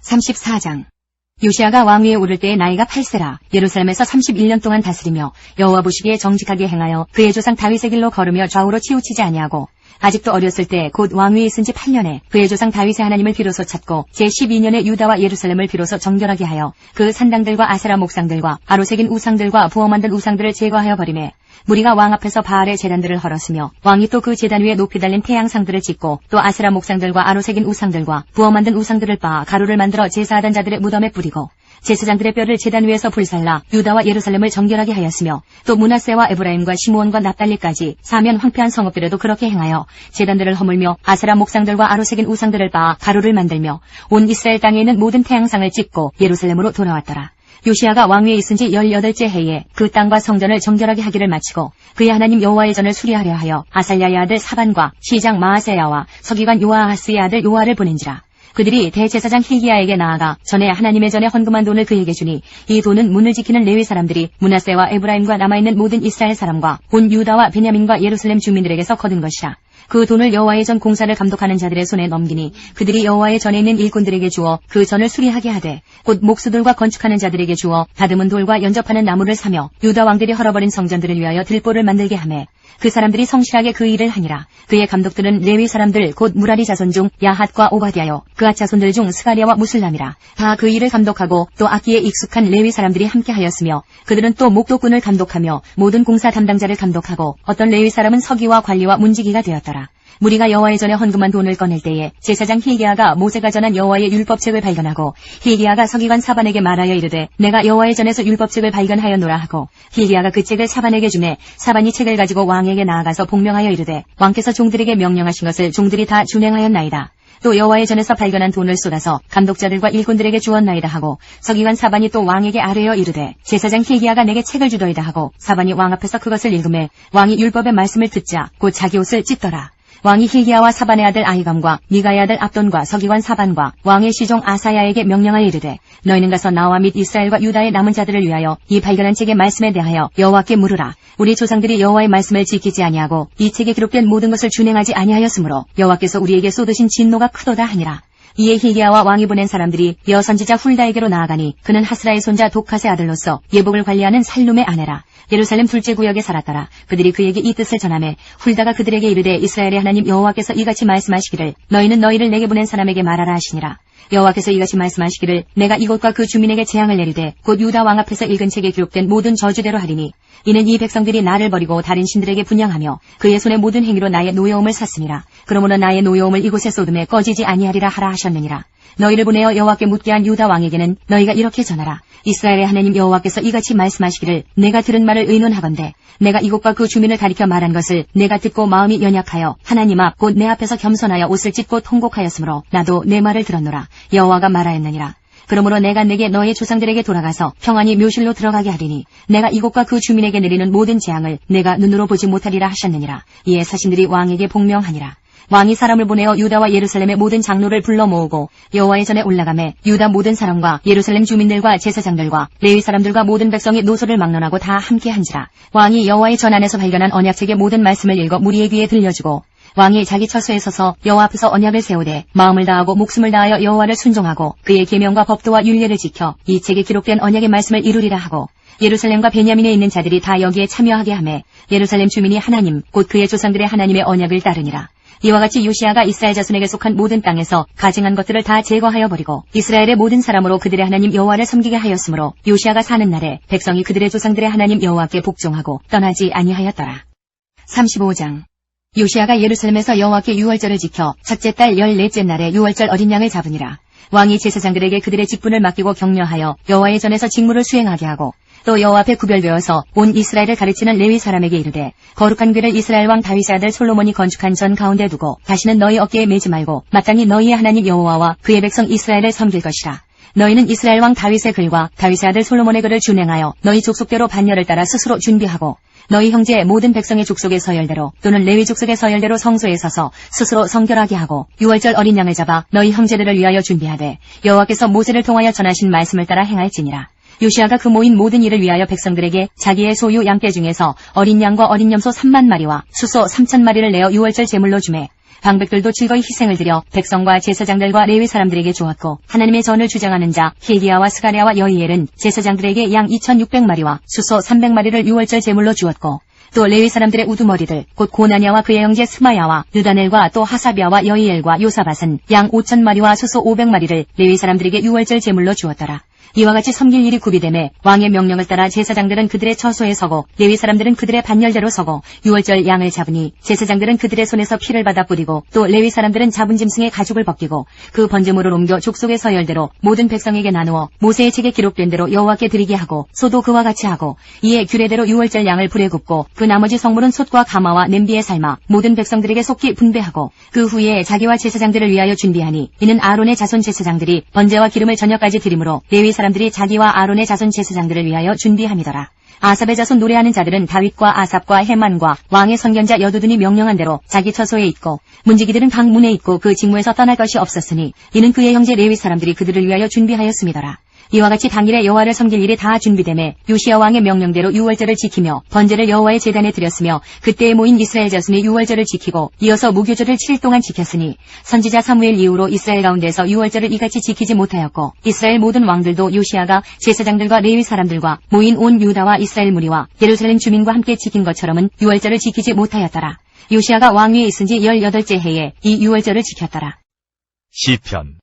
34장. 요시야가 왕위에 오를 때의 나이가 8세라 예루살렘에서 31년 동안 다스리며 여호와 보시기에 정직하게 행하여 그의 조상 다윗의 길로 걸으며 좌우로 치우치지 아니하고 아직도 어렸을 때 곧 왕위에 있은 지 8년에 그의 조상 다윗의 하나님을 비로소 찾고 제12년에 유다와 예루살렘을 비로소 정결하게 하여 그 산당들과 아세라 목상들과 아로새긴 우상들과 부어 만든 우상들을 제거하여 버리매 무리가 왕 앞에서 바알의 제단들을 헐었으며 왕이 또 그 제단 위에 높이 달린 태양상들을 짓고 또 아세라 목상들과 아로새긴 우상들과 부어 만든 우상들을 빻아 가루를 만들어 제사하던 자들의 무덤에 뿌리고 제사장들의 뼈를 제단 위에서 불살라 유다와 예루살렘을 정결하게 하였으며 또 므낫세와 에브라임과 시므온과 납달리까지 사면 황폐한 성읍들에도 그렇게 행하여 제단들을 허물며 아세라 목상들과 아로새긴 우상들을 빻아 가루를 만들며 온 이스라엘 땅에 있는 모든 태양상을 찍고 예루살렘으로 돌아왔더라. 요시야가 왕위에 있은 지 18째 해에 그 땅과 성전을 정결하게 하기를 마치고 그의 하나님 여호와의 전을 수리하려 하여 아살랴의 아들 사반과 시장 마아세야와 서기관 요아하스의 아들 요아를 보낸지라. 그들이 대제사장 hil기야에게 나아가 전에 하나님의 전에 헌금한 돈을 그에게 주니 이 돈은 문을 지키는 레위 사람들이 므낫세와 에브라임과 남아있는 모든 이스라엘 사람과 온 유다와 베냐민과 예루살렘 주민들에게서 거둔 것이라. 그 돈을 여호와의 전 공사를 감독하는 자들의 손에 넘기니 그들이 여호와의 전에 있는 일꾼들에게 주어 그 전을 수리하게 하되 곧 목수들과 건축하는 자들에게 주어 다듬은 돌과 연접하는 나무를 사며 유다 왕들이 헐어버린 성전들을 위하여 들보를 만들게 하매 그 사람들이 성실하게 그 일을 하니라. 그의 감독들은 레위 사람들 곧 무라리 자손 중 야핫과 오바디아요 그앗 자손들 중 스가랴와 무슬람이라. 다 그 일을 감독하고 또 악기에 익숙한 레위 사람들이 함께 하였으며 그들은 또 목도꾼을 감독하며 모든 공사 담당자를 감독하고 어떤 레위 사람은 서기와 관리와 문지기가 되었더라. 무리가 여호와의 전에 헌금한 돈을 꺼낼 때에 제사장 hil기야가 모세가 전한 여호와의 율법책을 발견하고 hil기야가 서기관 사반에게 말하여 이르되 내가 여호와의 전에서 율법책을 발견하였노라 하고 hil기야가 그 책을 사반에게 주매 사반이 책을 가지고 왕에게 나아가서 복명하여 이르되 왕께서 종들에게 명령하신 것을 종들이 다 준행하였나이다. 또 여호와의 전에서 발견한 돈을 쏟아서 감독자들과 일꾼들에게 주었나이다 하고 서기관 사반이 또 왕에게 아뢰어 이르되 제사장 hil기야가 내게 책을 주더이다 하고 사반이 왕 앞에서 그것을 읽음에 왕이 율법의 말씀을 듣자 곧 자기 옷을 찢더라. 왕이 hil기야와 사반의 아들 아히감과 미가의 아들 압돈과 서기관 사반과 왕의 시종 아사야에게 명령하여 이르되 너희는 가서 나와 및 이스라엘과 유다의 남은 자들을 위하여 이 발견한 책의 말씀에 대하여 여호와께 물으라. 우리 조상들이 여호와의 말씀을 지키지 아니하고 이 책에 기록된 모든 것을 준행하지 아니하였으므로 여호와께서 우리에게 쏟으신 진노가 크도다 하니라. 이에 hil기야와 왕이 보낸 사람들이 여선지자 훌다에게로 나아가니 그는 하스라의 손자 독핫의 아들로서 예복을 관리하는 살룸의 아내라. 예루살렘 둘째 구역에 살았더라. 그들이 그에게 이 뜻을 전하매 훌다가 그들에게 이르되 이스라엘의 하나님 여호와께서 이같이 말씀하시기를 너희는 너희를 내게 보낸 사람에게 말하라 하시니라. 여호와께서 이같이 말씀하시기를 내가 이곳과 그 주민에게 재앙을 내리되 곧 유다 왕 앞에서 읽은 책에 기록된 모든 저주대로 하리니 이는 이 백성들이 나를 버리고 다른 신들에게 분향하며 그의 손의 모든 행위로 나의 노여움을 샀음이라. 그러므로 나의 노여움을 이곳에 쏟음에 꺼지지 아니하리라 하라 하셨느니라. 너희를 보내어 여호와께 묻게 한 유다 왕에게는 너희가 이렇게 전하라. 이스라엘의 하나님 여호와께서 이같이 말씀하시기를 내가 들은 말을 의논하건대 내가 이곳과 그 주민을 가리켜 말한 것을 내가 듣고 마음이 연약하여 하나님 앞 곧 내 앞에서 겸손하여 옷을 찢고 통곡하였으므로 나도 내 말을 들었노라. 여호와가 말하였느니라. 그러므로 내가 내게 너의 조상들에게 돌아가서 평안히 묘실로 들어가게 하리니 내가 이곳과 그 주민에게 내리는 모든 재앙을 내가 눈으로 보지 못하리라 하셨느니라. 이에 사신들이 왕에게 복명하니라. 왕이 사람을 보내어 유다와 예루살렘의 모든 장로를 불러 모으고 여호와의 전에 올라가매 유다 모든 사람과 예루살렘 주민들과 제사장들과 레위 사람들과 모든 백성이 노소를 막론하고 다 함께 한지라. 왕이 여호와의 전 안에서 발견한 언약책의 모든 말씀을 읽어 무리의 귀에 들려주고 왕이 자기 처소에 서서 여호와 앞에서 언약을 세우되 마음을 다하고 목숨을 다하여 여호와를 순종하고 그의 계명과 법도와 율례를 지켜 이 책에 기록된 언약의 말씀을 이루리라 하고 예루살렘과 베냐민에 있는 자들이 다 여기에 참여하게 하매 예루살렘 주민이 하나님 곧 그의 조상들의 하나님의 언약을 따르니라. 이와 같이 요시야가 이스라엘 자손에게 속한 모든 땅에서 가증한 것들을 다 제거하여 버리고 이스라엘의 모든 사람으로 그들의 하나님 여호와를 섬기게 하였으므로 요시야가 사는 날에 백성이 그들의 조상들의 하나님 여호와께 복종하고 떠나지 아니하였더라. 35장 요시야가 예루살렘에서 여호와께 유월절을 지켜 첫째 달 14째 날에 유월절 어린 양을 잡으니라. 왕이 제사장들에게 그들의 직분을 맡기고 격려하여 여호와의 전에서 직무를 수행하게 하고 또 여호와 앞에 구별되어서 온 이스라엘을 가르치는 레위 사람에게 이르되 거룩한 궤를 이스라엘 왕 다윗의 아들 솔로몬이 건축한 전 가운데 두고 다시는 너희 어깨에 매지 말고 마땅히 너희의 하나님 여호와와 그의 백성 이스라엘을 섬길 것이라. 너희는 이스라엘 왕 다윗의 글과 다윗의 아들 솔로몬의 글을 준행하여 너희 족속대로 반열을 따라 스스로 준비하고 너희 형제의 모든 백성의 족속의 서열대로 또는 레위 족속의 서열대로 성소에 서서 스스로 성결하게 하고 유월절 어린 양을 잡아 너희 형제들을 위하여 준비하되 여호와께서 모세를 통하여 전하신 말씀을 따라 행할지니라. 요시야가 그 모인 모든 일을 위하여 백성들에게 자기의 소유 양떼 중에서 어린 양과 어린 염소 3만 마리와 수소 3천 마리를 내어 유월절 제물로 주매 방백들도 즐거이 희생을 드려 백성과 제사장들과 레위 사람들에게 주었고 하나님의 전을 주장하는 자 hil기야와 스가랴와 여이엘은 제사장들에게 양 2,600마리와 수소 300마리를 유월절 제물로 주었고 또 레위 사람들의 우두머리들 곧 고나냐와 그의 형제 스마야와 느다넬과 또 하사비아와 여이엘과 요사밧은 양 5,000마리와 수소 500마리를 레위 사람들에게 유월절 제물로 주었더라. 이와 같이 섬길 일이 구비되매 왕의 명령을 따라 제사장들은 그들의 처소에 서고 레위 사람들은 그들의 반열대로 서고 유월절 양을 잡으니 제사장들은 그들의 손에서 피를 받아 뿌리고 또 레위 사람들은 잡은 짐승의 가죽을 벗기고 그 번제물을 옮겨 족속의 서열대로 모든 백성에게 나누어 모세의 책에 기록된 대로 여호와께 드리게 하고 소도 그와 같이 하고 이에 규례대로 유월절 양을 불에 굽고 그 나머지 성물은 솥과 가마와 냄비에 삶아 모든 백성들에게 속히 분배하고 그 후에 자기와 제사장들을 위하여 준비하니 이는 아론의 자손 제사장들이 번제와 기름을 저녁까지 드림으로 레위 사람들이 자기와 아론의 자손 제사장들을 위하여 준비함이더라. 아삽의 자손 노래하는 자들은 다윗과 아삽과 헤만과 왕의 선견자 여두둔이 명령한 대로 자기 처소에 있고 문지기들은 각 문에 있고 그 직무에서 떠날 것이 없었으니 이는 그의 형제 레위 사람들이 그들을 위하여 준비하였음이더라. 이와 같이 당일에 여호와를 섬길 일이 다 준비되매 요시야 왕의 명령대로 유월절을 지키며 번제를 여호와의 제단에 드렸으며 그때에 모인 이스라엘 자손이 유월절을 지키고 이어서 무교절을 7일 동안 지켰으니 선지자 사무엘 이후로 이스라엘 가운데서 유월절을 이같이 지키지 못하였고 이스라엘 모든 왕들도 요시야가 제사장들과 레위 사람들과 모인 온 유다와 이스라엘 무리와 예루살렘 주민과 함께 지킨 것처럼은 유월절을 지키지 못하였더라. 요시야가 왕위에 있은 지 18째 해에 이 유월절을 지켰더라. 시편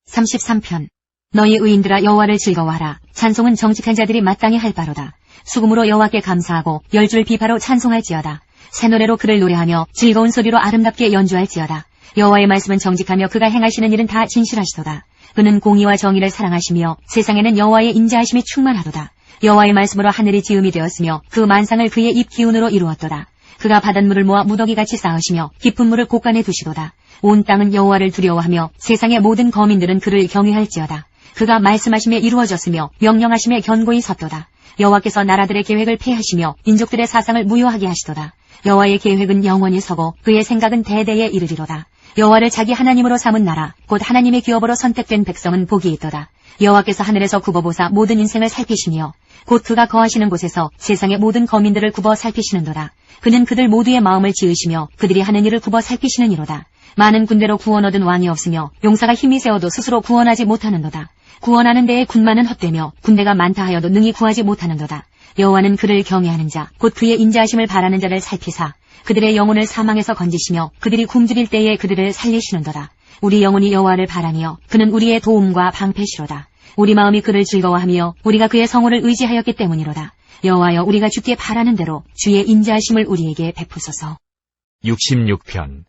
33편 너희 의인들아 여호와를 즐거워하라. 찬송은 정직한 자들이 마땅히 할 바로다. 수금으로 여호와께 감사하고 열줄 비파로 찬송할지어다. 새 노래로 그를 노래하며 즐거운 소리로 아름답게 연주할지어다. 여호와의 말씀은 정직하며 그가 행하시는 일은 다 진실하시도다. 그는 공의와 정의를 사랑하시며 세상에는 여호와의 인자하심이 충만하도다. 여호와의 말씀으로 하늘이 지음이 되었으며 그 만상을 그의 입 기운으로 이루었도다. 그가 바닷물을 모아 무더기같이 쌓으시며 깊은 물을 곳간에 두시도다. 온 땅은 여호와를 두려워하며 세상의 모든 거민들은 그를 경외할지어다. 그가 말씀하심에 이루어졌으며 명령하심에 견고히 섰도다. 여호와께서 나라들의 계획을 폐하시며 인족들의 사상을 무효하게 하시도다. 여호와의 계획은 영원히 서고 그의 생각은 대대에 이르리로다. 여호와를 자기 하나님으로 삼은 나라 곧 하나님의 기업으로 선택된 백성은 복이 있도다. 여호와께서 하늘에서 굽어보사 모든 인생을 살피시며 곧 그가 거하시는 곳에서 세상의 모든 거민들을 굽어 살피시는도다. 그는 그들 모두의 마음을 지으시며 그들이 하는 일을 굽어 살피시는 이로다. 많은 군대로 구원 얻은 왕이 없으며 용사가 힘이 세어도 스스로 구원하지 못하는도다. 구원하는 데에 군마는 헛되며 군대가 많다 하여도 능히 구하지 못하는도다. 여호와는 그를 경외하는 자 곧 그의 인자하심을 바라는 자를 살피사 그들의 영혼을 사망에서 건지시며 그들이 굶주릴 때에 그들을 살리시는도다. 우리 영혼이 여호와를 바라며 그는 우리의 도움과 방패시로다. 우리 마음이 그를 즐거워하며 우리가 그의 성호를 의지하였기 때문이로다. 여호와여 우리가 주께 바라는 대로 주의 인자하심을 우리에게 베푸소서. 66편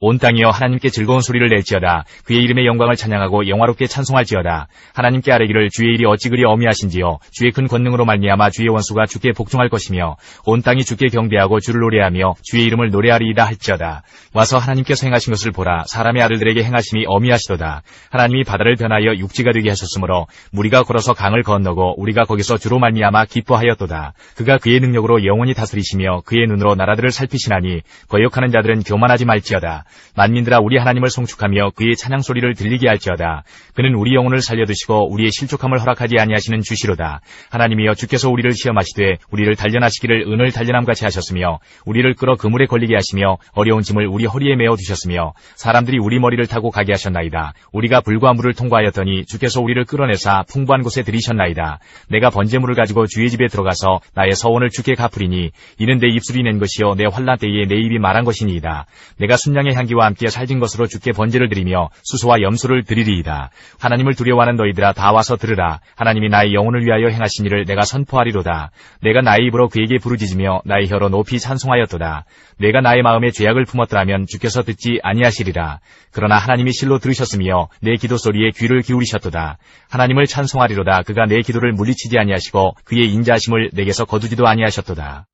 온 땅이여 하나님께 즐거운 소리를 낼지어다. 그의 이름의 영광을 찬양하고 영화롭게 찬송할지어다. 하나님께 아뢰기를 주의 일이 어찌 그리 어미하신지요. 주의 큰 권능으로 말미암아 주의 원수가 주께 복종할 것이며 온 땅이 주께 경배하고 주를 노래하며 주의 이름을 노래하리이다 할지어다. 와서 하나님께서 행하신 것을 보라. 사람의 아들들에게 행하심이 어미하시도다. 하나님이 바다를 변하여 육지가 되게 하셨으므로 무리가 걸어서 강을 건너고 우리가 거기서 주로 말미암아 기뻐하였도다. 그가 그의 능력으로 영원히 다스리시며 그의 눈으로 나라들을 살피시나니 거역하는 자들은 교만하지 말지어다. 만민들아 우리 하나님을 송축하며 그의 찬양 소리를 들리게 할지어다. 그는 우리 영혼을 살려두시고 우리의 실족함을 허락하지 아니하시는 주시로다. 하나님이여 주께서 우리를 시험하시되 우리를 단련하시기를 은을 단련함같이 하셨으며 우리를 끌어 그물에 걸리게 하시며 어려운 짐을 우리 허리에 메어 두셨으며 사람들이 우리 머리를 타고 가게 하셨나이다. 우리가 불과 물을 통과하였더니 주께서 우리를 끌어내사 풍부한 곳에 들이셨나이다. 내가 번제물을 가지고 주의 집에 들어가서 나의 서원을 주께 갚으리니 이는 내 입술이 낸 것이요 내 환난 때에 내 입이 말한 것이니이다. 내가 순양의 향기와 함께 살진 것으로 주께 번제를 드리며 수소와 염소를 드리리이다. 하나님을 두려워하는 너희들아 다 와서 들으라. 하나님이 나의 영혼을 위하여 행하신 일을 내가 선포하리로다. 내가 나의 입으로 그에게 부르짖으며 나의 혀로 높이 찬송하였도다. 내가 나의 마음에 죄악을 품었더라면 주께서 듣지 아니하시리라. 그러나 하나님이 실로 들으셨으며 내 기도 소리에 귀를 기울이셨도다. 하나님을 찬송하리로다. 그가 내 기도를 물리치지 아니하시고 그의 인자하심을 내게서 거두지도 아니하셨도다.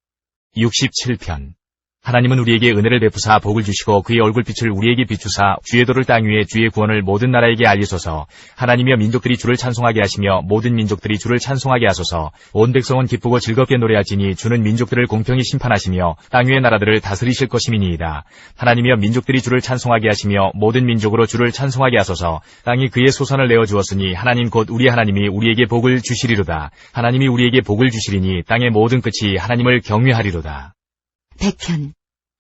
67편 하나님은 우리에게 은혜를 베푸사 복을 주시고 그의 얼굴빛을 우리에게 비추사 주의 도를 땅 위에 주의 구원을 모든 나라에게 알리소서. 하나님이여 민족들이 주를 찬송하게 하시며 모든 민족들이 주를 찬송하게 하소서. 온 백성은 기쁘고 즐겁게 노래하지니 주는 민족들을 공평히 심판하시며 땅 위의 나라들을 다스리실 것임이니이다. 하나님이여 민족들이 주를 찬송하게 하시며 모든 민족으로 주를 찬송하게 하소서. 땅이 그의 소선을 내어 주었으니 하나님 곧 우리 하나님이 우리에게 복을 주시리로다. 하나님이 우리에게 복을 주시리니 땅의 모든 끝이 하나님을 경외하리로다. 100편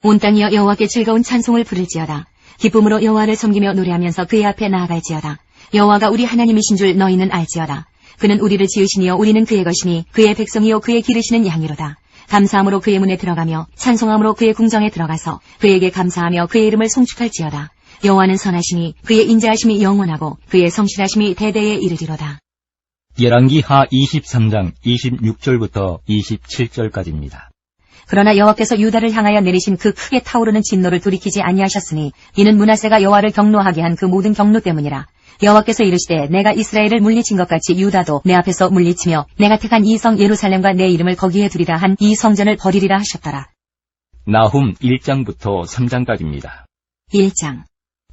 온 땅이여 여호와께 즐거운 찬송을 부를지어다. 기쁨으로 여호와를 섬기며 노래하면서 그의 앞에 나아갈지어다. 여호와가 우리 하나님이신 줄 너희는 알지어다. 그는 우리를 지으시니여 우리는 그의 것이니 그의 백성이요 그의 기르시는 양이로다. 감사함으로 그의 문에 들어가며 찬송함으로 그의 궁정에 들어가서 그에게 감사하며 그의 이름을 송축할지어다. 여호와는 선하시니 그의 인자하심이 영원하고 그의 성실하심이 대대에 이르리로다. 열왕기하 23장 26절부터 27절까지입니다. 그러나 여호와께서 유다를 향하여 내리신 그 크게 타오르는 진노를 돌이키지 아니하셨으니 이는 므낫세가 여호와를 경노하게 한 그 모든 경노 때문이라. 여호와께서 이르시되 내가 이스라엘을 물리친 것 같이 유다도 내 앞에서 물리치며 내가 택한 이 성 예루살렘과 내 이름을 거기에 두리라 한 이 성전을 버리리라 하셨더라. 나훔 1장부터 3장까지입니다. 1장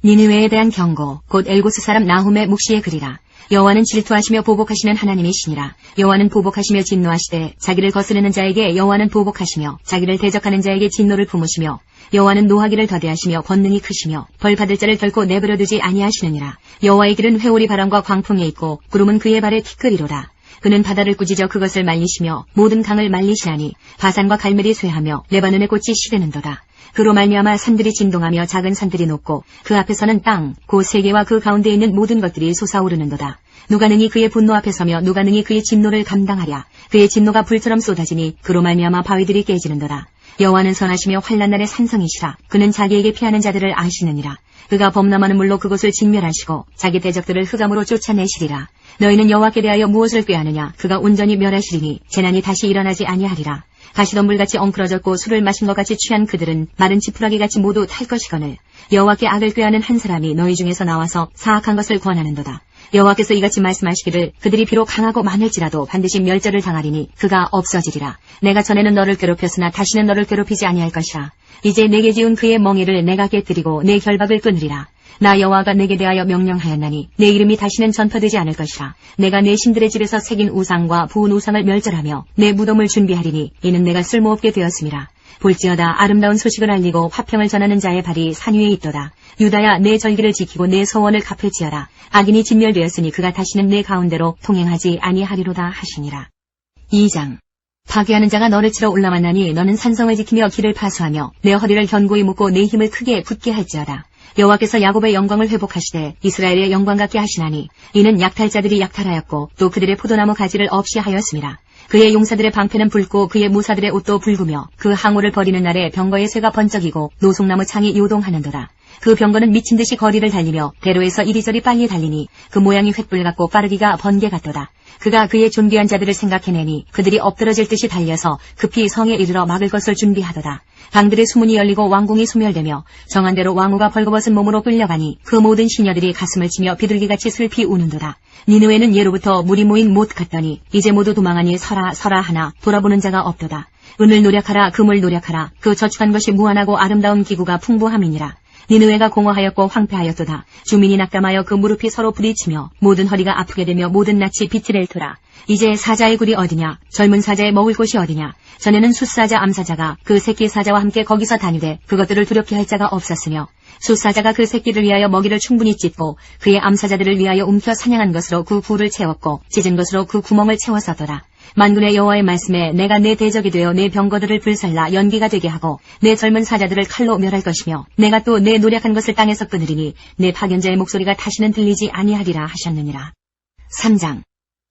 니느웨에 대한 경고 곧 엘고스 사람 나훔의 묵시의 글이라. 여호와는 질투하시며 보복하시는 하나님이시니라. 여호와는 보복하시며 진노하시되 자기를 거스르는 자에게 여호와는 보복하시며 자기를 대적하는 자에게 진노를 품으시며 여호와는 노하기를 더디하시며 권능이 크시며 벌 받을 자를 결코 내버려 두지 아니하시느니라. 여호와의 길은 회오리 바람과 광풍에 있고 구름은 그의 발에 티끌이로다. 그는 바다를 꾸짖어 그것을 말리시며 모든 강을 말리시나니 바산과 갈멜이 쇠하며 레바논의 꽃이 시드는도다. 그로 말미암아 산들이 진동하며 작은 산들이 높고 그 앞에서는 땅 곧 세계와 그 가운데 있는 모든 것들이 솟아오르는도다. 누가 능히 그의 분노 앞에 서며 누가 능히 그의 진노를 감당하랴. 그의 진노가 불처럼 쏟아지니 그로 말미암아 바위들이 깨지는도다. 여호와는 선하시며 환난 날의 산성이시라. 그는 자기에게 피하는 자들을 아시느니라. 그가 범람하는 물로 그곳을 진멸하시고 자기 대적들을 흑암으로 쫓아내시리라. 너희는 여호와께 대하여 무엇을 꾀하느냐. 그가 온전히 멸하시리니 재난이 다시 일어나지 아니하리라. 가시덤불같이 엉클어졌고 술을 마신 것 같이 취한 그들은 마른 지푸라기같이 모두 탈 것이거늘 여호와께 악을 꾀하는 한 사람이 너희 중에서 나와서 사악한 것을 권하는도다. 여호와께서 이같이 말씀하시기를 그들이 비록 강하고 많을지라도 반드시 멸절을 당하리니 그가 없어지리라. 내가 전에는 너를 괴롭혔으나 다시는 너를 괴롭히지 아니할 것이라. 이제 내게 지은 그의 멍에를 내가 깨뜨리고 내 결박을 끊으리라. 나 여호와가 내게 대하여 명령하였나니 내 이름이 다시는 전파되지 않을 것이라. 내가 내 신들의 집에서 새긴 우상과 부은 우상을 멸절하며 내 무덤을 준비하리니 이는 내가 쓸모없게 되었음이라. 볼지어다 아름다운 소식을 알리고 화평을 전하는 자의 발이 산 위에 있도다. 유다야 내 절기를 지키고 내 서원을 갚을지어다. 악인이 진멸되었으니 그가 다시는 내 가운데로 통행하지 아니하리로다 하시니라. 2장. 파괴하는 자가 너를 치러 올라왔나니 너는 산성을 지키며 길을 파수하며 내 허리를 견고히 묶고 내 힘을 크게 붙게 할지어다. 여호와께서 야곱의 영광을 회복하시되 이스라엘의 영광 같게 하시나니 이는 약탈자들이 약탈하였고 또 그들의 포도나무 가지를 없이 하였음이라. 그의 용사들의 방패는 붉고 그의 무사들의 옷도 붉으며 그 항우를 버리는 날에 병거의 쇠가 번쩍이고 노송나무 창이 요동하는도다. 그 병거는 미친 듯이 거리를 달리며 대로에서 이리저리 빨리 달리니 그 모양이 횃불 같고 빠르기가 번개 같도다. 그가 그의 존귀한 자들을 생각해내니 그들이 엎드러질 듯이 달려서 급히 성에 이르러 막을 것을 준비하도다. 강들의 수문이 열리고 왕궁이 소멸되며 정한 대로 왕후가 벌거벗은 몸으로 끌려가니 그 모든 시녀들이 가슴을 치며 비둘기같이 슬피 우는도다. 니느웨는 예로부터 물이 모인 못 같더니 이제 모두 도망하니 서라 서라 하나 돌아보는 자가 없도다. 은을 노력하라 금을 노력하라. 그 저축한 것이 무한하고 아름다운 기구가 풍부함이니라. 니느웨가 공허하였고 황폐하였도다. 주민이 낙담하여 그 무릎이 서로 부딪히며 모든 허리가 아프게 되며 모든 낯이 빛을 잃더라. 이제 사자의 굴이 어디냐. 젊은 사자의 먹을 곳이 어디냐. 전에는 숫사자 암사자가 그 새끼 사자와 함께 거기서 다니되 그것들을 두렵게 할 자가 없었으며 숫사자가 그 새끼를 위하여 먹이를 충분히 찢고 그의 암사자들을 위하여 움켜 사냥한 것으로 그 굴을 채웠고 찢은 것으로 그 구멍을 채웠었더라. 만군의 여호와의 말씀에 내가 내 대적이 되어 내 병거들을 불살라 연기가 되게 하고 내 젊은 사자들을 칼로 멸할 것이며 내가 또 내 노력한 것을 땅에서 끊으리니 내 파견자의 목소리가 다시는 들리지 아니하리라 하셨느니라. 3장.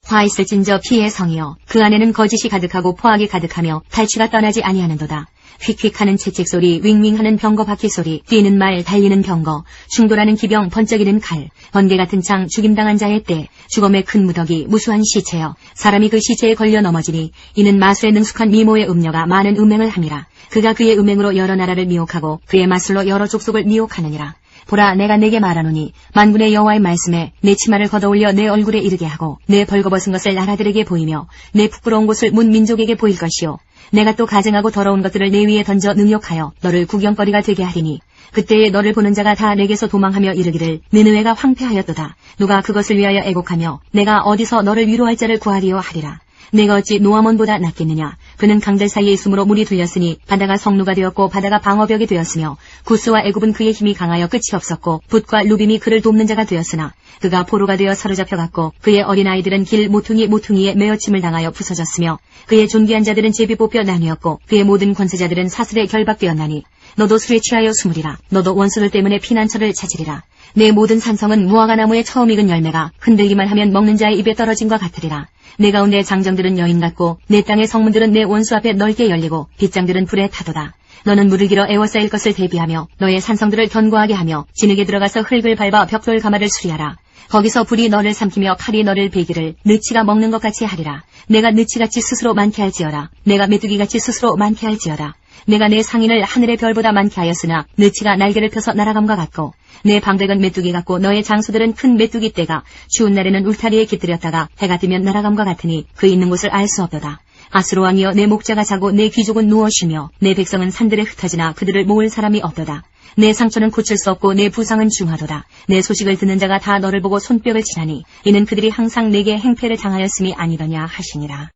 화 있을진저 피의 성이여 그 안에는 거짓이 가득하고 포악이 가득하며 탈취가 떠나지 아니하는도다. 휙휙하는 채찍소리, 윙윙하는 병거 바퀴 소리, 뛰는 말, 달리는 병거, 충돌하는 기병, 번쩍이는 칼, 번개 같은 창, 죽임당한 자의 때, 죽음의 큰 무더기, 무수한 시체여, 사람이 그 시체에 걸려 넘어지니 이는 마술에 능숙한 미모의 음녀가 많은 음행을 함이라. 그가 그의 음행으로 여러 나라를 미혹하고 그의 마술로 여러 족속을 미혹하느니라. 보라 내가 내게 말하노니 만군의 여호와의 말씀에 내 치마를 걷어올려 내 얼굴에 이르게 하고 내 벌거벗은 것을 나라들에게 보이며 내 부끄러운 곳을 문 민족에게 보일 것이요 내가 또 가증하고 더러운 것들을 내 위에 던져 능욕하여 너를 구경거리가 되게 하리니 그때에 너를 보는 자가 다 내게서 도망하며 이르기를 느느웨가 황폐하였도다. 누가 그것을 위하여 애곡하며 내가 어디서 너를 위로할 자를 구하리요 하리라. 내가 어찌 노아몬보다 낫겠느냐. 그는 강들 사이에 있으므로 물이 둘렸으니 바다가 성루가 되었고 바다가 방어벽이 되었으며 구스와 애굽은 그의 힘이 강하여 끝이 없었고 붓과 루빔이 그를 돕는 자가 되었으나 그가 포로가 되어 사로잡혀갔고 그의 어린아이들은 길 모퉁이에 메어침을 당하여 부서졌으며 그의 존귀한 자들은 제비 뽑혀 나뉘었고 그의 모든 권세자들은 사슬에 결박되었나니 너도 술에 취하여 숨으리라. 너도 원수들 때문에 피난처를 찾으리라. 내 모든 산성은 무화과나무의 처음 익은 열매가 흔들기만 하면 먹는 자의 입에 떨어진과 같으리라. 내 가운데 장정들은 여인 같고 내 땅의 성문들은 내 원수 앞에 넓게 열리고 빗장들은 불에 타도다. 너는 물을 길어 에워싸일 것을 대비하며 너의 산성들을 견고하게 하며 진흙에 들어가서 흙을 밟아 벽돌 가마를 수리하라. 거기서 불이 너를 삼키며 칼이 너를 베기를 느치가 먹는 것 같이 하리라. 내가 느치같이 스스로 많게 할지어라. 내가 메뚜기같이 스스로 많게 할지어라. 내가 내 상인을 하늘의 별보다 많게 하였으나 느치가 날개를 펴서 날아감과 같고 내 방백은 메뚜기 같고 너의 장수들은 큰 메뚜기 떼가 추운 날에는 울타리에 깃들였다가 해가 뜨면 날아감과 같으니 그 있는 곳을 알 수 없도다. 아수르 왕이여 내 목자가 자고 내 귀족은 누워 쉬며 내 백성은 산들에 흩어지나 그들을 모을 사람이 없도다. 내 상처는 고칠 수 없고 내 부상은 중하도다. 내 소식을 듣는 자가 다 너를 보고 손뼉을 치나니 이는 그들이 항상 내게 행패를 당하였음이 아니더냐 하시니라.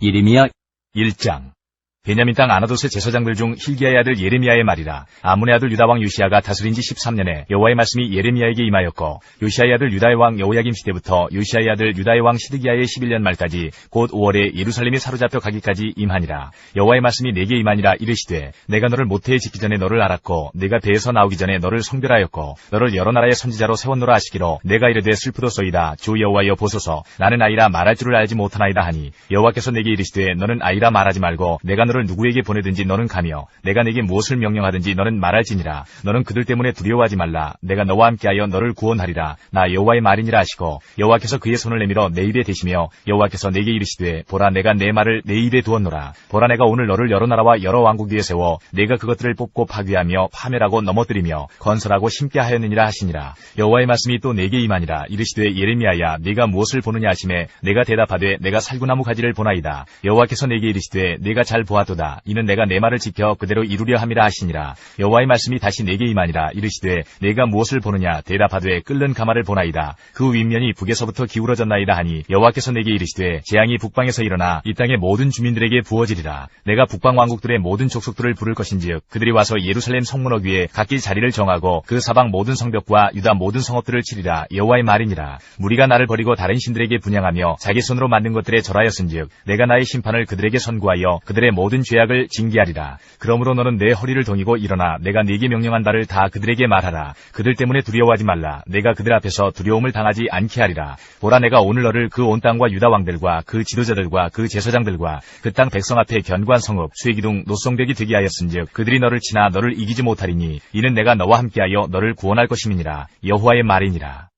예레미야 1장. 베냐민 땅 아나돗의 제사장들 중 hil기야의 아들 예레미야의 말이라. 아문의 아들 유다 왕 요시야가 다스린 지 13년에 여호와의 말씀이 예레미야에게 임하였고, 요시야의 아들 유다의 왕 여호야김 시대부터 요시야의 아들 유다의 왕 시드기야의 11년 말까지 곧 5월에 예루살렘이 사로잡혀 가기까지 임하니라. 여호와의 말씀이 내게 임하니라. 이르시되 내가 너를 모태에 짓기 전에 너를 알았고 내가 배에서 나오기 전에 너를 성별하였고 너를 여러 나라의 선지자로 세웠노라 하시기로, 내가 이르되 슬프도소이다. 주 여호와여 보소서, 나는 아이라 말할 줄을 알지 못하나이다 하니, 여호와께서 내게 이르시되 너는 아이라 말하지 말고 내가 너를 누구에게 보내든지 너는 가며 내가 내게 무엇을 명령하든지 너는 말할지니라. 너는 그들 때문에 두려워하지 말라. 내가 너와 함께하여 너를 구원하리라. 나 여호와의 말이니라 하시고, 여호와께서 그의 손을 내밀어 내 입에 대시며 여호와께서 내게 이르시되 보라, 내가 내 말을 내 입에 두었노라. 보라, 내가 오늘 너를 여러 나라와 여러 왕국 위에 세워 내가 그것들을 뽑고 파괴하며 파멸하고 넘어뜨리며 건설하고 심게 하였느니라 하시니라. 여호와의 말씀이 또 내게 임하니라. 이르시되 예레미야야, 네가 무엇을 보느냐 하시매 내가 대답하되 내가 살구나무 가지를 보나이다. 여호와께서 내게 이르시되 내가 잘 보았도다. 이는 내가 내 말을 지켜 그대로 이루려 함이라 하시니라. 여호와의 말씀이 다시 내게 임하니라. 이르시되 내가 무엇을 보느냐. 대답하되 끓는 가마를 보나이다. 그 윗면이 북에서부터 기울어졌나이다 하니, 여호와께서 내게 이르시되 재앙이 북방에서 일어나 이 땅의 모든 주민들에게 부어지리라. 내가 북방 왕국들의 모든 족속들을 부를 것인즉 그들이 와서 예루살렘 성문역 위에 각기 자리를 정하고 그 사방 모든 성벽과 유다 모든 성읍들을 치리라. 여호와의 말이니라. 무리가 나를 버리고 다른 신들에게 분향하며 자기 손으로 만든 것들에 절하였은즉 내가 나의 심판을 그들에게 선고하여 그들의 모든 죄악을 징계하리라. 그러므로 너는 내 허리를 동이고 일어나 내가 네게 명령한 바를 다 그들에게 말하라. 그들 때문에 두려워하지 말라. 내가 그들 앞에서 두려움을 당하지 않게 하리라. 보라, 내가 오늘 너를 그 온 땅과 유다 왕들과 그 지도자들과 그 제사장들과 그 땅 백성 앞에 견고한 성읍 쇠기둥 노성벽이 되게 하였은즉 그들이 너를 치나 너를 이기지 못하리니, 이는 내가 너와 함께하여 너를 구원할 것임이니라. 여호와의 말이니라.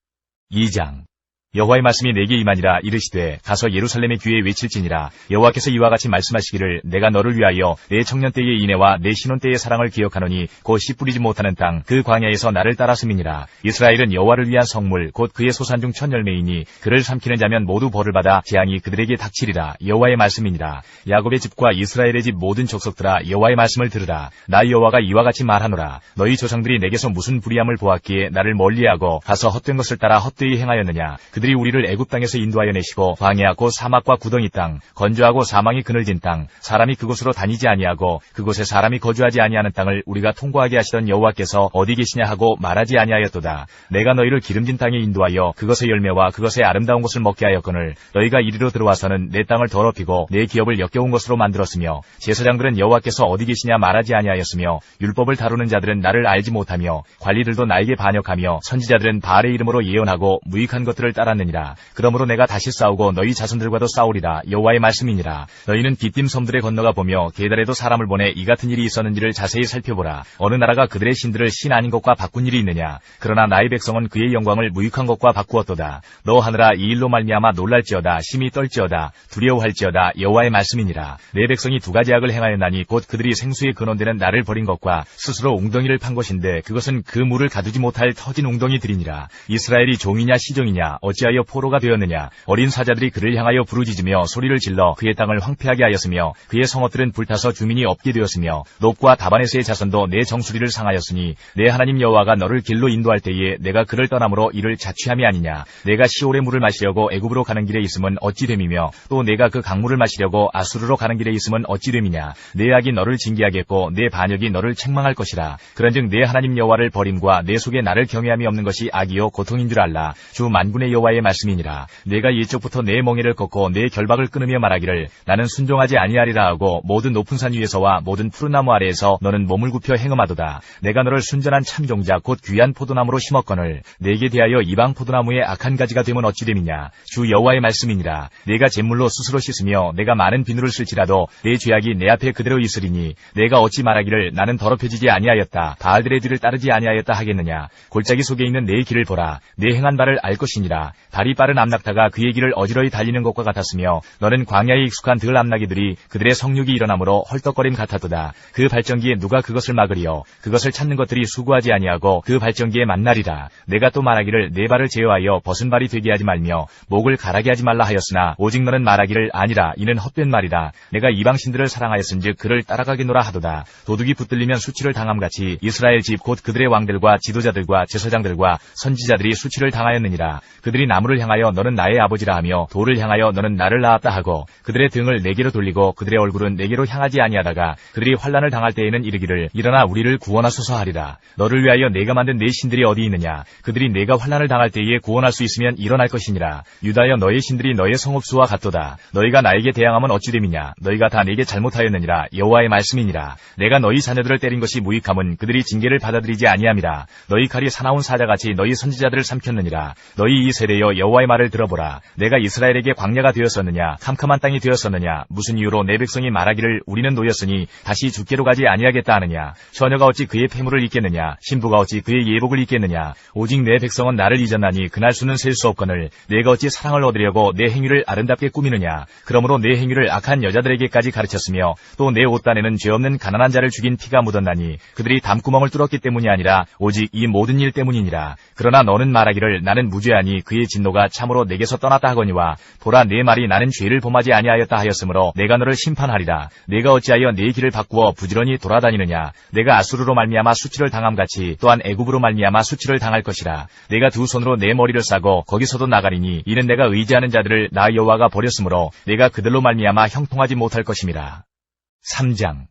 2장. 여호와의 말씀이 내게 임하니라. 이르시되 가서 예루살렘의 귀에 외칠지니라. 여호와께서 이와 같이 말씀하시기를, 내가 너를 위하여 내 청년 때의 인애와 내 신혼 때의 사랑을 기억하노니 곧 씨 뿌리지 못하는 땅 그 광야에서 나를 따랐음이니라. 이스라엘은 여호와를 위한 성물 곧 그의 소산 중 첫 열매이니 그를 삼키는 자면 모두 벌을 받아 재앙이 그들에게 닥치리라. 여호와의 말씀이니라. 야곱의 집과 이스라엘의 집 모든 족속들아, 여호와의 말씀을 들으라. 나 여호와가 이와 같이 말하노라. 너희 조상들이 내게서 무슨 불의함을 보았기에 나를 멀리하고 가서 헛된 것을 따라 헛되이 행하였느냐. 그들이 우리를 애굽 땅에서 인도하여 내시고 광야 곧 사막과 구덩이 땅 건조하고 사망이 그늘진 땅 사람이 그곳으로 다니지 아니하고 그곳에 사람이 거주하지 아니하는 땅을 우리가 통과하게 하시던 여호와께서 어디 계시냐 하고 말하지 아니하였도다. 내가 너희를 기름진 땅에 인도하여 그것의 열매와 그것의 아름다운 것을 먹게 하였거늘 너희가 이리로 들어와서는 내 땅을 더럽히고 내 기업을 역겨운 것으로 만들었으며, 제사장들은 여호와께서 어디 계시냐 말하지 아니하였으며, 율법을 다루는 자들은 나를 알지 못하며 관리들도 나에게 반역하며 선지자들은 바알의 이름으로 예언하고 무익한 것들을 따랐느니라. 그러므로 내가 다시 싸우고 너희 자손들과도 싸우리라. 여호와의 말씀이니라. 너희는 깃딤 섬들에 건너가 보며 게달에도 사람을 보내 이 같은 일이 있었는지를 자세히 살펴보라. 어느 나라가 그들의 신들을 신 아닌 것과 바꾼 일이 있느냐. 그러나 나의 백성은 그의 영광을 무익한 것과 바꾸었도다. 너 하늘아, 이 일로 말미암아 놀랄지어다. 심히 떨지어다. 두려워할지어다. 여호와의 말씀이니라. 내 백성이 두 가지 악을 행하였나니 곧 그들이 생수의 근원되는 나를 버린 것과 스스로 웅덩이를 판 것인데 그것은 그 물을 가두지 못할 터진 웅덩이들이니라. 이스라엘이 종이냐 시종이냐 어찌하여 포로가 되었느냐. 어린 사자들이 그를 향하여 부르짖으며 소리를 질러 그의 땅을 황폐하게 하였으며 그의 성읍들은 불타서 주민이 없게 되었으며 놉과 다바네스의 자손도 내 정수리를 상하였으니, 내 하나님 여호와가 너를 길로 인도할 때에 내가 그를 떠남으로 이를 자취함이 아니냐. 내가 시올의 물을 마시려고 애굽으로 가는 길에 있음은 어찌 됨이며 또 내가 그 강물을 마시려고 아수르로 가는 길에 있음은 어찌 됨이냐. 내 악이 너를 징계하겠고 내 반역이 너를 책망할 것이라. 그런즉 내 하나님 여호와를 버림과 내 속에 나를 경외함이 없는 것이 악이요 고통인 줄 알라. 주 만군의 여호와의 말씀이니라. 내가 이쪽부터 내 멍에를 걷고 내 결박을 끊으며 말하기를, 나는 순종하지 아니하리라 하고 모든 높은 산 위에서와 모든 푸른 나무 아래에서 너는 몸을 굽혀 행음하도다. 내가 너를 순전한 참종자 곧 귀한 포도나무로 심었거늘 내게 대하여 이방 포도나무의 악한 가지가 되면 어찌 됨이냐. 주 여호와의 말씀이니라. 내가 잿물로 스스로 씻으며 내가 많은 비누를 쓸지라도 내 죄악이 내 앞에 그대로 있으리니, 내가 어찌 말하기를 나는 더럽혀지지 아니하였다. 바알들의 뒤를 따르지 아니하였다 하겠느냐. 골짜기 속에 있는 내 길을 보라. 내 행한 바를 알 것이니라. 발이 빠른 암낙타가 그의 길을 어지러이 달리는 것과 같았으며 너는 광야에 익숙한 들 암나기들이 그들의 성육이 일어나므로 헐떡거림 같았도다. 그 발전기에 누가 그것을 막으리요. 그것을 찾는 것들이 수고하지 아니하고 그 발전기에 만나리라. 내가 또 말하기를 내 발을 제어하여 벗은 발이 되게 하지 말며 목을 가라게 하지 말라 하였으나 오직 너는 말하기를 아니라 이는 헛된 말이다. 내가 이방신들을 사랑하였은즉 그를 따라가겠노라 하도다. 도둑이 붙들리면 수치를 당함같이 이스라엘 집 곧 그들의 왕들과 지도자들과 제사장들과 선지자들이 수치를 당하였느니라. 그들이 나무를 향하여 너는 나의 아버지라 하며 돌을 향하여 너는 나를 낳았다 하고 그들의 등을 내게로 돌리고 그들의 얼굴은 내게로 향하지 아니하다가 그들이 환난을 당할 때에는 이르기를 일어나 우리를 구원하소서 하리라. 너를 위하여 내가 만든 내 신들이 어디 있느냐. 그들이 내가 환난을 당할 때에 구원할 수 있으면 일어날 것이니라. 유다여 너의 신들이 너의 성읍수와 같도다. 너희가 나에게 대항하면 어찌 됨이냐. 너희가 다 내게 잘못하였느니라. 여호와의 말씀이니라. 내가 너희 자녀들을 때린 것이 무익함은 그들이 징계를 받아들이지 아니함이라. 너희 칼이 사나운 사자같이 너희 선지자들을 삼켰느니라. 너희 이 세대여 여호와의 말을 들어보라. 내가 이스라엘에게 광야가 되었었느냐. 캄캄한 땅이 되었었느냐. 무슨 이유로 내 백성이 말하기를 우리는 노였으니 다시 죽게로 가지 아니하겠다 하느냐. 처녀가 어찌 그의 폐물을 잊겠느냐. 신부가 어찌 그의 예복을 잊겠느냐. 오직 내 백성은 나를 잊었나니 그날 수는 셀 수 없거늘 내가 어찌 사랑을 얻으려고 내 행위를 아름답게 꾸미느냐. 그러므로 내 행위를 악한 여자들에게까지 가르쳤으며 또 내 옷단에는 죄 없는 가난한 자를 죽인 피가 묻었나니 그들이 담구멍을 뚫었기 때문이 아니라 오직 이 모든 일 때문이니라. 그러나 너는 말하기를 나는 무죄하니 그의 진노가 참으로 내게서 떠났다 하거니와 보라 내 말이 나는 죄를 범하지 아니하였다 하였으므로 내가 너를 심판하리라. 내가 어찌하여 네 길을 바꾸어 부지런히 돌아다니느냐. 내가 아수르로 말미암아 수치를 당함같이 또한 애굽으로 말미암아 수치를 당할 것이라. 내가 두 손으로 내 머리를 싸고 거기서도 나가리니 이는 내가 의지하는 자들을 나 여호와가 버렸으므로 내가 그들로 말미암아 형통하지 못할 것임이라. 3장.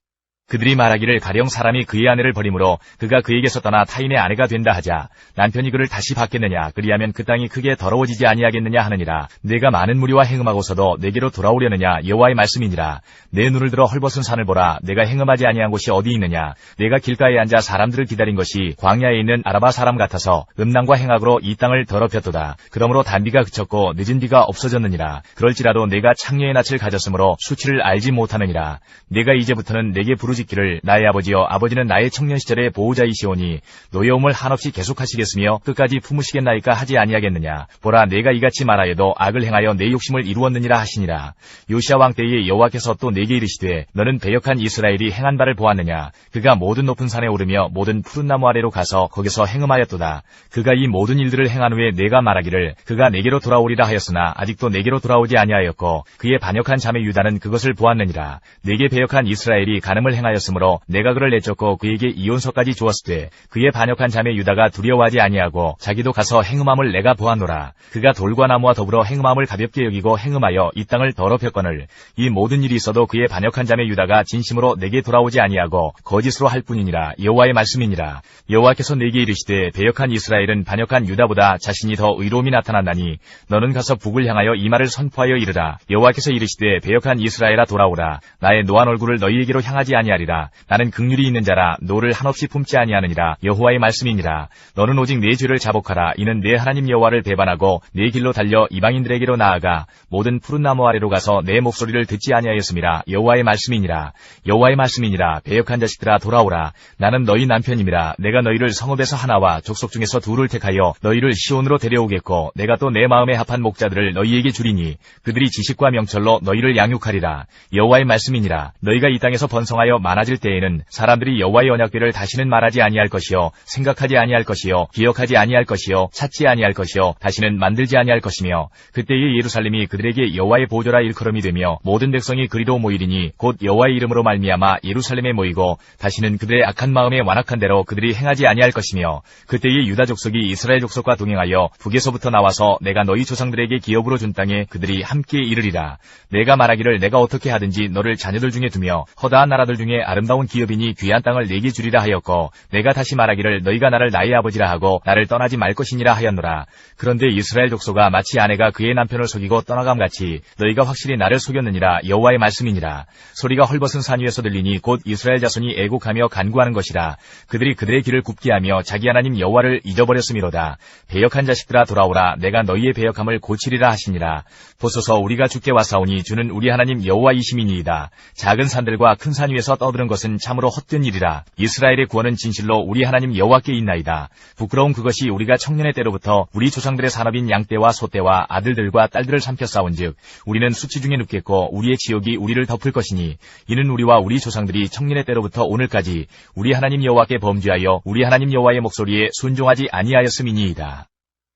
그들이 말하기를 가령 사람이 그의 아내를 버림으로 그가 그에게서 떠나 타인의 아내가 된다 하자 남편이 그를 다시 받겠느냐. 그리하면 그 땅이 크게 더러워지지 아니하겠느냐 하느니라. 내가 많은 무리와 행음하고서도 내게로 돌아오려느냐. 여호와의 말씀이니라. 내 눈을 들어 헐벗은 산을 보라. 내가 행음하지 아니한 곳이 어디 있느냐. 내가 길가에 앉아 사람들을 기다린 것이 광야에 있는 아라바 사람 같아서 음란과 행악으로 이 땅을 더럽혔도다. 그러므로 단비가 그쳤고 늦은 비가 없어졌느니라. 그럴지라도 내가 창녀의 낯을 가졌으므로 수치를 알지 못하느니라. 내가 이제부터는 내게 부르짖기를 나의 아버지여. 아버지는 나의 청년 시절의 보호자이시오니 노여움을 한없이 계속하시겠으며 끝까지 품으시겠나이까 하지 아니하겠느냐. 보라 내가 이같이 말하여도 악을 행하여 내 욕심을 이루었느니라 하시니라. 요시야 왕 때에 여호와께서 또 내게 이르시되 너는 배역한 이스라엘이 행한 바를 보았느냐. 그가 모든 높은 산에 오르며 모든 푸른 나무 아래로 가서 거기서 행음하였도다. 그가 이 모든 일들을 행한 후에 내가 말하기를 그가 내게로 돌아오리라 하였으나 아직도 내게로 돌아오지 아니하였고 그의 반역한 자매 유다는 그것을 보았느니라. 내게 배역한 이스라엘이 간음을 행하였으므로 내가 그를 내쫓고 그에게 이혼서까지 주었으되 그의 반역한 자매 유다가 두려워하지 아니하고 자기도 가서 행음함을 내가 보았노라. 그가 돌과 나무와 더불어 행음함을 가볍게 여기고 행음하여 이 땅을 더럽혔거늘 이 모든 일이 있어도 그의 반역한 자매 유다가 진심으로 내게 돌아오지 아니하고 거짓으로 할 뿐이니라. 여호와의 말씀이니라. 여호와께서 내게 이르시되 배역한 이스라엘은 반역한 유다보다 자신이 더 의로움이 나타났나니 너는 가서 북을 향하여 이 말을 선포하여 이르라. 여호와께서 이르시되 배역한 이스라엘아 돌아오라. 나의 노한 얼굴을 너희에게로 향하지 아니하리라. 나는 긍휼이 있는 자라 노를 한없이 품지 아니하느니라. 여호와의 말씀이니라. 너는 오직 내 죄를 자복하라. 이는 내 하나님 여호와를 배반하고 내 길로 달려 이방인들에게로 나아가 모든 푸른 나무 아래로 가서 내 목소리를 듣지 아니하였음이라. 여호와의 말씀이니라. 여호와의 말씀이니라. 배역한 자식들아 돌아오라. 나는 너희 남편임이라. 내가 너희를 성읍에서 하나와 족속 중에서 둘을 택하여 너희를 시온으로 데려오겠고 내가 또 내 마음에 합한 목자들을 너희에게 주리니 그들이 지식과 명철로 너희를 양육하리라. 여호와의 말씀이니라. 너희가 이 땅에서 번성하여 많아질 때에는 사람들이 여호와의 언약궤를 다시는 말하지 아니할 것이요 생각하지 아니할 것이요 기억하지 아니할 것이요 찾지 아니할 것이요 다시는 만들지 아니할 것이며 그때의 예루살렘이 그들에게 여호와의 보좌라 일컬음이 되며 모든 백성이 그리로 모이리니 곧 여호와의 이름으로 말미암아 예루살렘에 모이고 다시는 그들의 악한 마음에 완악한 대로 그들이 행하지 아니할 것이며 그때의 유다 족속이 이스라엘 족속과 동행하여 북에서부터 나와서 내가 너희 조상들에게 기업으로 준 땅에 그들이 함께 이르리라. 내가 말하기를 내가 어떻게 하든지 너를 자녀들 중에 두며 허다한 나라들 중에 아름다운 기업이니 귀한 땅을 내게 주리라 하였고 내가 다시 말하기를 너희가 나를 나의 아버지라 하고 나를 떠나지 말 것이니라 하였노라. 그런데 이스라엘 족속아 마치 아내가 그의 남편을 속이고 떠나감같이 너희가 확실히 나를 속였느니라. 여호와의 말씀이니라. 소리가 헐벗은 산 위에서 들리니 곧 이스라엘 자손이 애곡하며 간구하는 것이라. 그들이 그들의 길을 굽게 하며 자기 하나님 여호와를 잊어버렸음이로다. 배역한 자식들아 돌아오라. 내가 너희의 배역함을 고치리라 하시니라. 보소서 우리가 주께 왔사오니 주는 우리 하나님 여호와이심이니이다. 작은 산들과 큰 산 위에서 떠드는 것은 참으로 헛된 일이라. 이스라엘의 구원은 진실로 우리 하나님 여호와께 있나이다. 부끄러운 그것이 우리가 청년의 때로부터 우리 조상들의 산업인 양떼와 소떼와 아들들과 딸들을 삼켜 싸운즉 우리는 수치 중에 눕겠고 우리의 지옥이 우리를 덮을 것이니 이는 우리와 우리 조상들이 청년의 때로부터 오늘까지 우리 하나님 여호와께 범죄하여 우리 하나님 여호와의 목소리에 순종하지 아니하였음이니이다.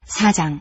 4장.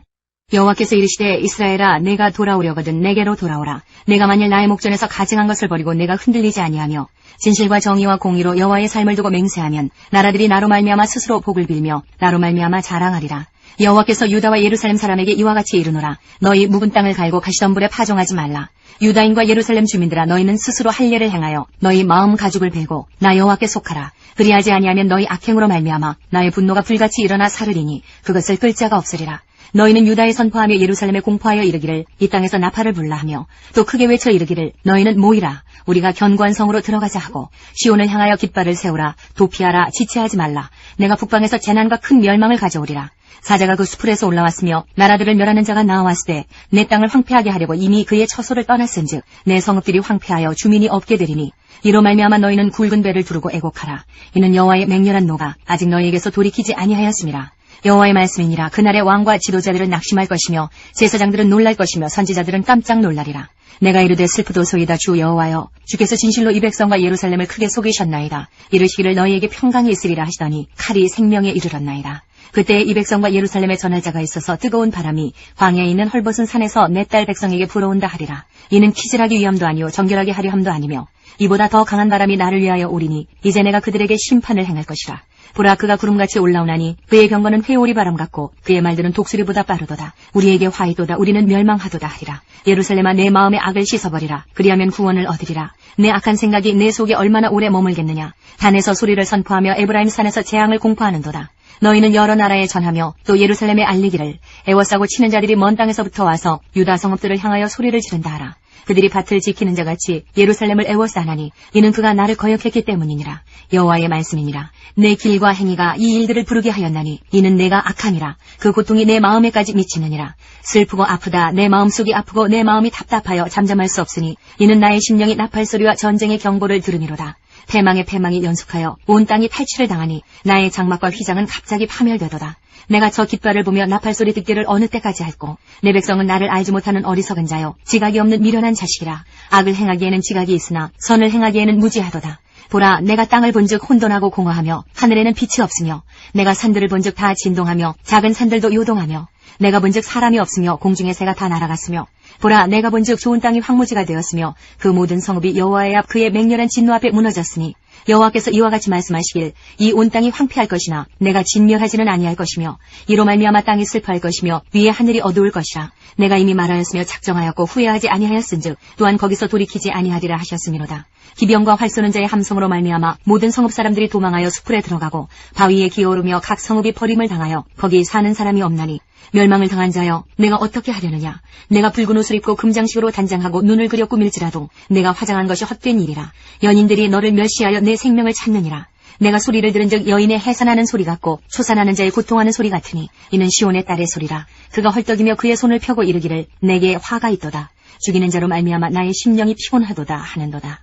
여호와께서 이르시되 이스라엘아 내가 돌아오려거든 내게로 돌아오라. 내가 만일 나의 목전에서 가증한 것을 버리고 내가 흔들리지 아니하며 진실과 정의와 공의로 여호와의 삶을 두고 맹세하면 나라들이 나로 말미암아 스스로 복을 빌며 나로 말미암아 자랑하리라. 여호와께서 유다와 예루살렘 사람에게 이와 같이 이르노라. 너희 묵은 땅을 갈고 가시던 불에 파종하지 말라. 유다인과 예루살렘 주민들아 너희는 스스로 할례를 행하여 너희 마음 가죽을 베고 나 여호와께 속하라. 그리하지 아니하면 너희 악행으로 말미암아 나의 분노가 불같이 일어나 사르리니 그것을 끌 자가 없으리라. 너희는 유다에 선포하며 예루살렘에 공포하여 이르기를 이 땅에서 나팔을 불라 하며 또 크게 외쳐 이르기를 너희는 모이라. 우리가 견고한 성으로 들어가자 하고 시온을 향하여 깃발을 세우라. 도피하라. 지체하지 말라. 내가 북방에서 재난과 큰 멸망을 가져오리라. 사자가 그 수풀에서 올라왔으며 나라들을 멸하는 자가 나와왔을 때 내 땅을 황폐하게 하려고 이미 그의 처소를 떠났은즉 내 성읍들이 황폐하여 주민이 없게 되리니 이로 말미암아 너희는 굵은 배를 두르고 애곡하라. 이는 여호와의 맹렬한 노가 아직 너희에게서 돌이키지 아니하였음이라. 여호와의 말씀이니라. 그날의 왕과 지도자들은 낙심할 것이며 제사장들은 놀랄 것이며 선지자들은 깜짝 놀라리라. 내가 이르되 슬프도소이다 주 여호와여 주께서 진실로 이 백성과 예루살렘을 크게 속이셨나이다. 이르시기를 너희에게 평강이 있으리라 하시더니 칼이 생명에 이르렀나이다. 그때 이 백성과 예루살렘에 전할 자가 있어서 뜨거운 바람이 광야에 있는 헐벗은 산에서 내 딸 백성에게 불어온다 하리라. 이는 키질하기 위함도 아니요 정결하게 하려 함도 아니며 이보다 더 강한 바람이 나를 위하여 오리니 이제 내가 그들에게 심판을 행할 것이라. 보라 그가 구름같이 올라오나니 그의 병거는 회오리 바람 같고 그의 말들은 독수리보다 빠르도다. 우리에게 화이도다. 우리는 멸망하도다 하리라. 예루살렘아 내 마음의 악을 씻어버리라. 그리하면 구원을 얻으리라. 내 악한 생각이 내 속에 얼마나 오래 머물겠느냐. 단에서 소리를 선포하며 에브라임 산에서 재앙을 공포하는도다. 너희는 여러 나라에 전하며 또 예루살렘에 알리기를 애워싸고 치는 자들이 먼 땅에서부터 와서 유다 성읍들을 향하여 소리를 지른다 하라. 그들이 밭을 지키는 자같이 예루살렘을 애워싸나니 이는 그가 나를 거역했기 때문이니라. 여호와의 말씀이니라. 내 길과 행위가 이 일들을 부르게 하였나니 이는 내가 악함이라. 그 고통이 내 마음에까지 미치느니라. 슬프고 아프다. 내 마음속이 아프고 내 마음이 답답하여 잠잠할 수 없으니 이는 나의 심령이 나팔소리와 전쟁의 경보를 들으니로다. 패망의 패망이 연속하여 온 땅이 탈취를 당하니 나의 장막과 휘장은 갑자기 파멸되도다. 내가 저 깃발을 보며 나팔소리 듣기를 어느 때까지 할꼬. 내 백성은 나를 알지 못하는 어리석은 자요 지각이 없는 미련한 자식이라. 악을 행하기에는 지각이 있으나 선을 행하기에는 무지하도다. 보라 내가 땅을 본즉 혼돈하고 공허하며 하늘에는 빛이 없으며 내가 산들을 본즉 다 진동하며 작은 산들도 요동하며 내가 본즉 사람이 없으며 공중의 새가 다 날아갔으며 보라 내가 본즉 좋은 땅이 황무지가 되었으며 그 모든 성읍이 여호와의 앞 그의 맹렬한 진노 앞에 무너졌으니 여호와께서 이와 같이 말씀하시길 이 온 땅이 황폐할 것이나 내가 진멸하지는 아니할 것이며 이로 말미암아 땅이 슬퍼할 것이며 위에 하늘이 어두울 것이라. 내가 이미 말하였으며 작정하였고 후회하지 아니하였은즉 또한 거기서 돌이키지 아니하리라 하셨음이로다. 기병과 활 쏘는 자의 함성으로 말미암아 모든 성읍 사람들이 도망하여 숲에 들어가고 바위에 기어오르며 각 성읍이 버림을 당하여 거기 사는 사람이 없나니 멸망을 당한 자여 내가 어떻게 하려느냐. 내가 붉은 옷을 입고 금장식으로 단장하고 눈을 그려 꾸밀지라도 내가 화장한 것이 헛된 일이라. 연인들이 너를 멸시하여 내 생명을 찾느니라. 내가 소리를 들은즉 여인의 해산하는 소리 같고 초산하는 자의 고통하는 소리 같으니 이는 시온의 딸의 소리라. 그가 헐떡이며 그의 손을 펴고 이르기를 내게 화가 있도다. 죽이는 자로 말미암아 나의 심령이 피곤하도다 하는도다.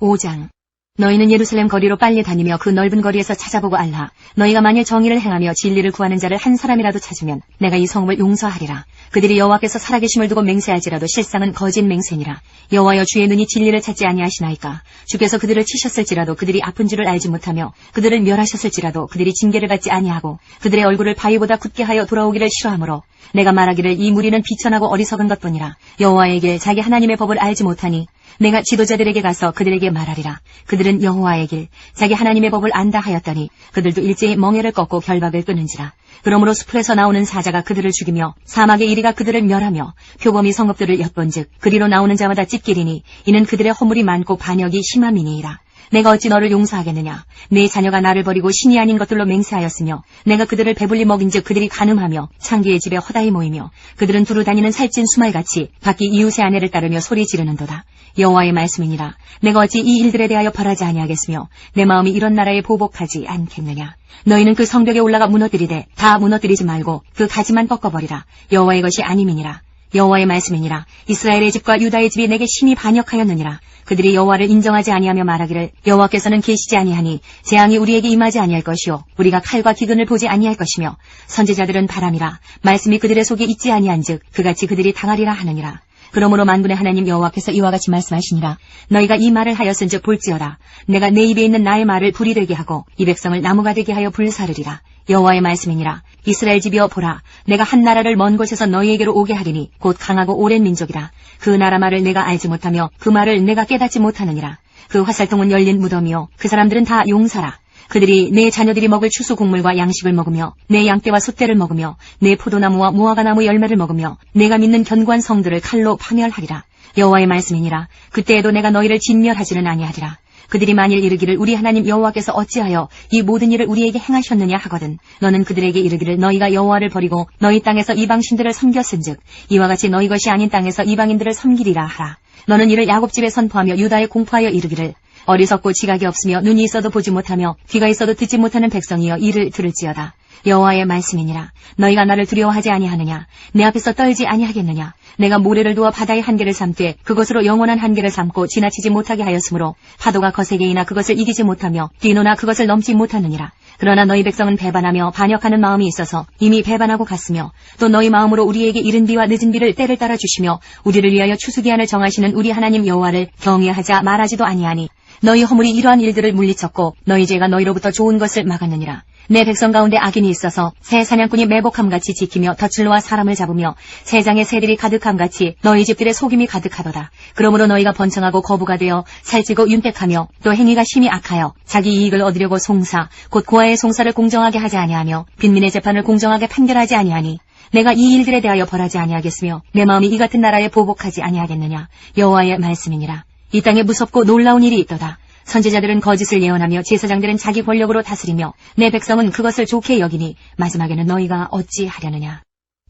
5장. 너희는 예루살렘 거리로 빨리 다니며 그 넓은 거리에서 찾아보고 알라. 너희가 만일 정의를 행하며 진리를 구하는 자를 한 사람이라도 찾으면 내가 이 성읍을 용서하리라. 그들이 여호와께서 살아계심을 두고 맹세할지라도 실상은 거짓 맹세니라. 여호와여 주의 눈이 진리를 찾지 아니하시나이까. 주께서 그들을 치셨을지라도 그들이 아픈 줄을 알지 못하며 그들을 멸하셨을지라도 그들이 징계를 받지 아니하고 그들의 얼굴을 바위보다 굳게 하여 돌아오기를 싫어하므로 내가 말하기를 이 무리는 비천하고 어리석은 것뿐이라. 여호와의 길 자기 하나님의 법을 알지 못하니 내가 지도자들에게 가서 그들에게 말하리라. 그들은 여호와의 길 자기 하나님의 법을 안다 하였더니 그들도 일제히 멍에를 꺾고 결박을 끊은지라. 그러므로 수풀에서 나오는 사자가 그들을 죽이며 사막의 이리가 그들을 멸하며 표범이 성읍들을 엿본즉 그리로 나오는 자마다 찢기리니 이는 그들의 허물이 많고 반역이 심함이니이다. 내가 어찌 너를 용서하겠느냐. 네 자녀가 나를 버리고 신이 아닌 것들로 맹세하였으며 내가 그들을 배불리 먹인즉 그들이 간음하며 창기의 집에 허다히 모이며 그들은 두루 다니는 살찐 수말같이 각기 이웃의 아내를 따르며 소리 지르는도다. 여호와의 말씀이니라. 내가 어찌 이 일들에 대하여 벌하지 아니하겠으며 내 마음이 이런 나라에 보복하지 않겠느냐. 너희는 그 성벽에 올라가 무너뜨리되 다 무너뜨리지 말고 그 가지만 꺾어버리라. 여호와의 것이 아님이니라. 여호와의 말씀이니라. 이스라엘의 집과 유다의 집이 내게 심히 반역하였느니라. 그들이 여호와를 인정하지 아니하며 말하기를 여호와께서는 계시지 아니하니 재앙이 우리에게 임하지 아니할 것이요 우리가 칼과 기근을 보지 아니할 것이며 선지자들은 바람이라 말씀이 그들의 속에 있지 아니한즉 그같이 그들이 당하리라 하느니라. 그러므로 만군의 하나님 여호와께서 이와 같이 말씀하시니라. 너희가 이 말을 하였은즉 볼지어다. 내가 내 입에 있는 나의 말을 불이 되게 하고 이 백성을 나무가 되게 하여 불사르리라. 여호와의 말씀이니라. 이스라엘 집이여 보라. 내가 한 나라를 먼 곳에서 너희에게로 오게 하리니 곧 강하고 오랜 민족이라. 그 나라 말을 내가 알지 못하며 그 말을 내가 깨닫지 못하느니라. 그 화살통은 열린 무덤이요 그 사람들은 다 용사라. 그들이 내 자녀들이 먹을 추수 곡물과 양식을 먹으며 내 양떼와 숫대를 먹으며 내 포도나무와 무화과나무 열매를 먹으며 내가 믿는 견고한 성들을 칼로 파멸하리라. 여호와의 말씀이니라. 그때에도 내가 너희를 진멸하지는 아니하리라. 그들이 만일 이르기를 우리 하나님 여호와께서 어찌하여 이 모든 일을 우리에게 행하셨느냐 하거든 너는 그들에게 이르기를 너희가 여호와를 버리고 너희 땅에서 이방신들을 섬겼은즉 이와 같이 너희 것이 아닌 땅에서 이방인들을 섬기리라 하라. 너는 이를 야곱집에 선포하며 유다에 공포하여 이르기를 어리석고 지각이 없으며 눈이 있어도 보지 못하며 귀가 있어도 듣지 못하는 백성이여 이를 들을지어다. 여호와의 말씀이니라. 너희가 나를 두려워하지 아니하느냐? 내 앞에서 떨지 아니하겠느냐? 내가 모래를 두어 바다의 한계를 삼되 그것으로 영원한 한계를 삼고 지나치지 못하게 하였으므로 파도가 거세게 이나 그것을 이기지 못하며 뛰노나 그것을 넘지 못하느니라. 그러나 너희 백성은 배반하며 반역하는 마음이 있어서 이미 배반하고 갔으며 또 너희 마음으로 우리에게 이른 비와 늦은 비를 때를 따라 주시며 우리를 위하여 추수기한을 정하시는 우리 하나님 여호와를 경외하자 말하지도 아니하니 너희 허물이 이러한 일들을 물리쳤고 너희 죄가 너희로부터 좋은 것을 막았느니라. 내 백성 가운데 악인이 있어서 새 사냥꾼이 매복함같이 지키며 덫을 놓아 사람을 잡으며 새장에 새들이 가득함같이 너희 집들의 속임이 가득하도다. 그러므로 너희가 번창하고 거부가 되어 살찌고 윤택하며 또 행위가 심히 악하여 자기 이익을 얻으려고 송사 곧 고아의 송사를 공정하게 하지 아니하며 빈민의 재판을 공정하게 판결하지 아니하니 내가 이 일들에 대하여 벌하지 아니하겠으며 내 마음이 이 같은 나라에 보복하지 아니하겠느냐. 여호와의 말씀이니라. 이 땅에 무섭고 놀라운 일이 있도다. 선지자들은 거짓을 예언하며 제사장들은 자기 권력으로 다스리며 내 백성은 그것을 좋게 여기니 마지막에는 너희가 어찌하려느냐.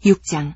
6장.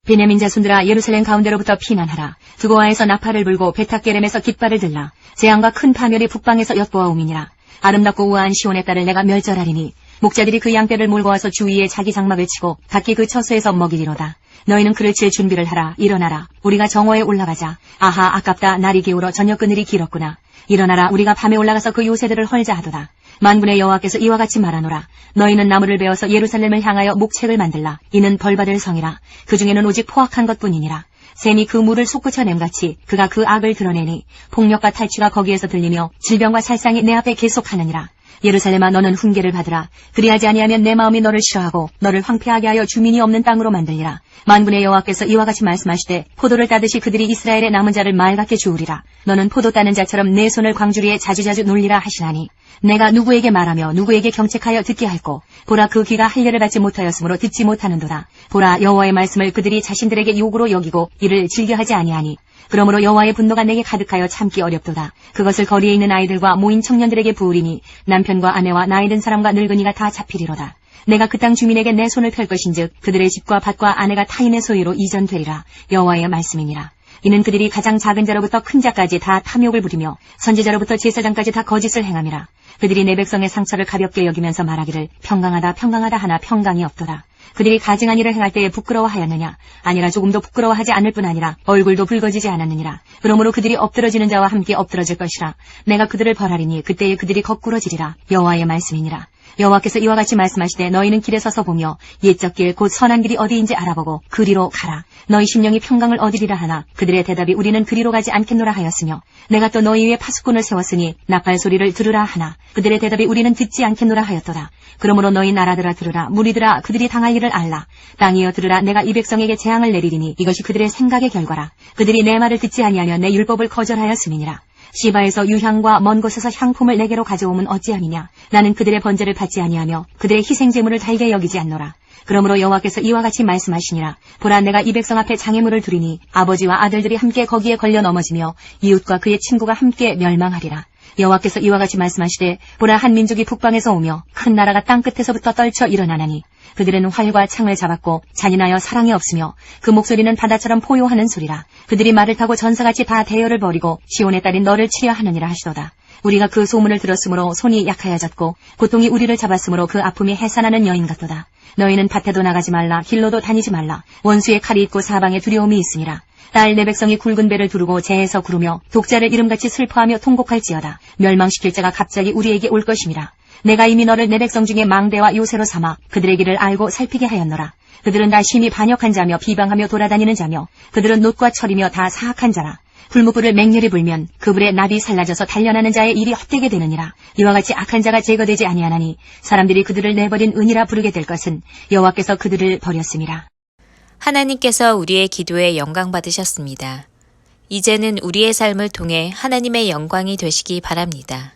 베냐민 자손들아 예루살렘 가운데로부터 피난하라. 두고아에서 나팔을 불고 베탁게렘에서 깃발을 들라. 재앙과 큰 파멸이 북방에서 엿보아오미니라. 아름답고 우아한 시온의 딸을 내가 멸절하리니 목자들이 그 양떼를 몰고 와서 주위에 자기 장막을 치고 각기 그 처소에서 먹이리로다. 너희는 그를 칠 준비를 하라. 일어나라. 우리가 정오에 올라가자. 아하 아깝다. 날이 기울어 저녁 그늘이 길었구나. 일어나라. 우리가 밤에 올라가서 그 요새들을 헐자 하도다. 만군의 여호와께서 이와 같이 말하노라. 너희는 나무를 베어서 예루살렘을 향하여 목책을 만들라. 이는 벌받을 성이라. 그 중에는 오직 포악한 것뿐이니라. 샘이 그 물을 솟구쳐냄같이 그가 그 악을 드러내니 폭력과 탈취가 거기에서 들리며 질병과 살상이 내 앞에 계속하느니라. 예루살렘아 너는 훈계를 받으라. 그리하지 아니하면 내 마음이 너를 싫어하고 너를 황폐하게 하여 주민이 없는 땅으로 만들리라. 만군의 여호와께서 이와 같이 말씀하시되 포도를 따듯이 그들이 이스라엘의 남은 자를 맑게 주우리라. 너는 포도 따는 자처럼 내 손을 광주리에 자주자주 놀리라 하시나니 내가 누구에게 말하며 누구에게 경책하여 듣게 할꼬. 보라 그 귀가 할례를 받지 못하였으므로 듣지 못하는도다. 보라 여호와의 말씀을 그들이 자신들에게 욕으로 여기고 이를 즐겨하지 아니하니 그러므로 여호와의 분노가 내게 가득하여 참기 어렵도다. 그것을 거리에 있는 아이들과 모인 청년들에게 부으리니 남편과 아내와 나이 든 사람과 늙은이가 다 잡히리로다. 내가 그 땅 주민에게 내 손을 펼 것인즉 그들의 집과 밭과 아내가 타인의 소유로 이전되리라. 여호와의 말씀이니라. 이는 그들이 가장 작은 자로부터 큰 자까지 다 탐욕을 부리며 선지자로부터 제사장까지 다 거짓을 행함이라. 그들이 내 백성의 상처를 가볍게 여기면서 말하기를 평강하다 평강하다 하나 평강이 없도다. 그들이 가증한 일을 행할 때에 부끄러워하였느냐? 아니라 조금도 부끄러워하지 않을 뿐 아니라 얼굴도 붉어지지 않았느니라. 그러므로 그들이 엎드러지는 자와 함께 엎드러질 것이라. 내가 그들을 벌하리니 그때에 그들이 거꾸러지리라. 여호와의 말씀이니라. 여호와께서 이와 같이 말씀하시되 너희는 길에 서서 보며 옛적 길 곧 선한 길이 어디인지 알아보고 그리로 가라. 너희 심령이 평강을 얻으리라 하나 그들의 대답이 우리는 그리로 가지 않겠노라 하였으며 내가 또 너희 위에 파수꾼을 세웠으니 나팔 소리를 들으라 하나 그들의 대답이 우리는 듣지 않겠노라 하였도다. 그러므로 너희 나라들아 들으라. 무리들아 그들이 당할 일을 알라. 땅이여 들으라. 내가 이 백성에게 재앙을 내리리니 이것이 그들의 생각의 결과라. 그들이 내 말을 듣지 아니하며 내 율법을 거절하였음이니라. 시바에서 유향과 먼 곳에서 향품을 내게로 가져오면 어찌함이냐. 나는 그들의 번제를 받지 아니하며 그들의 희생제물을 달게 여기지 않노라. 그러므로 여호와께서 이와 같이 말씀하시니라. 보라 내가 이 백성 앞에 장애물을 두리니 아버지와 아들들이 함께 거기에 걸려 넘어지며 이웃과 그의 친구가 함께 멸망하리라. 여호와께서 이와 같이 말씀하시되 보라 한 민족이 북방에서 오며 큰 나라가 땅끝에서부터 떨쳐 일어나나니 그들은 활과 창을 잡았고 잔인하여 사랑이 없으며 그 목소리는 바다처럼 포효하는 소리라. 그들이 말을 타고 전사같이 다 대열을 벌이고 시온의 딸인 너를 치려 하느니라 하시도다. 우리가 그 소문을 들었으므로 손이 약하여졌고 고통이 우리를 잡았으므로 그 아픔이 해산하는 여인 같도다. 너희는 밭에도 나가지 말라. 길로도 다니지 말라. 원수의 칼이 있고 사방에 두려움이 있으니라. 딸 내 백성이 굵은 배를 두르고 재에서 구르며 독자를 이름같이 슬퍼하며 통곡할지어다. 멸망시킬 자가 갑자기 우리에게 올 것임이라. 내가 이미 너를 내 백성 중에 망대와 요새로 삼아 그들의 길을 알고 살피게 하였노라. 그들은 다 심히 반역한 자며 비방하며 돌아다니는 자며 그들은 놋과 철이며 다 사악한 자라. 풀무불을 맹렬히 불면 그 불에 납이 살라져서 단련하는 자의 일이 헛되게 되느니라. 이와 같이 악한 자가 제거되지 아니하나니 사람들이 그들을 내버린 은이라 부르게 될 것은 여호와께서 그들을 버렸음이라. 하나님께서 우리의 기도에 영광 받으셨습니다. 이제는 우리의 삶을 통해 하나님의 영광이 되시기 바랍니다.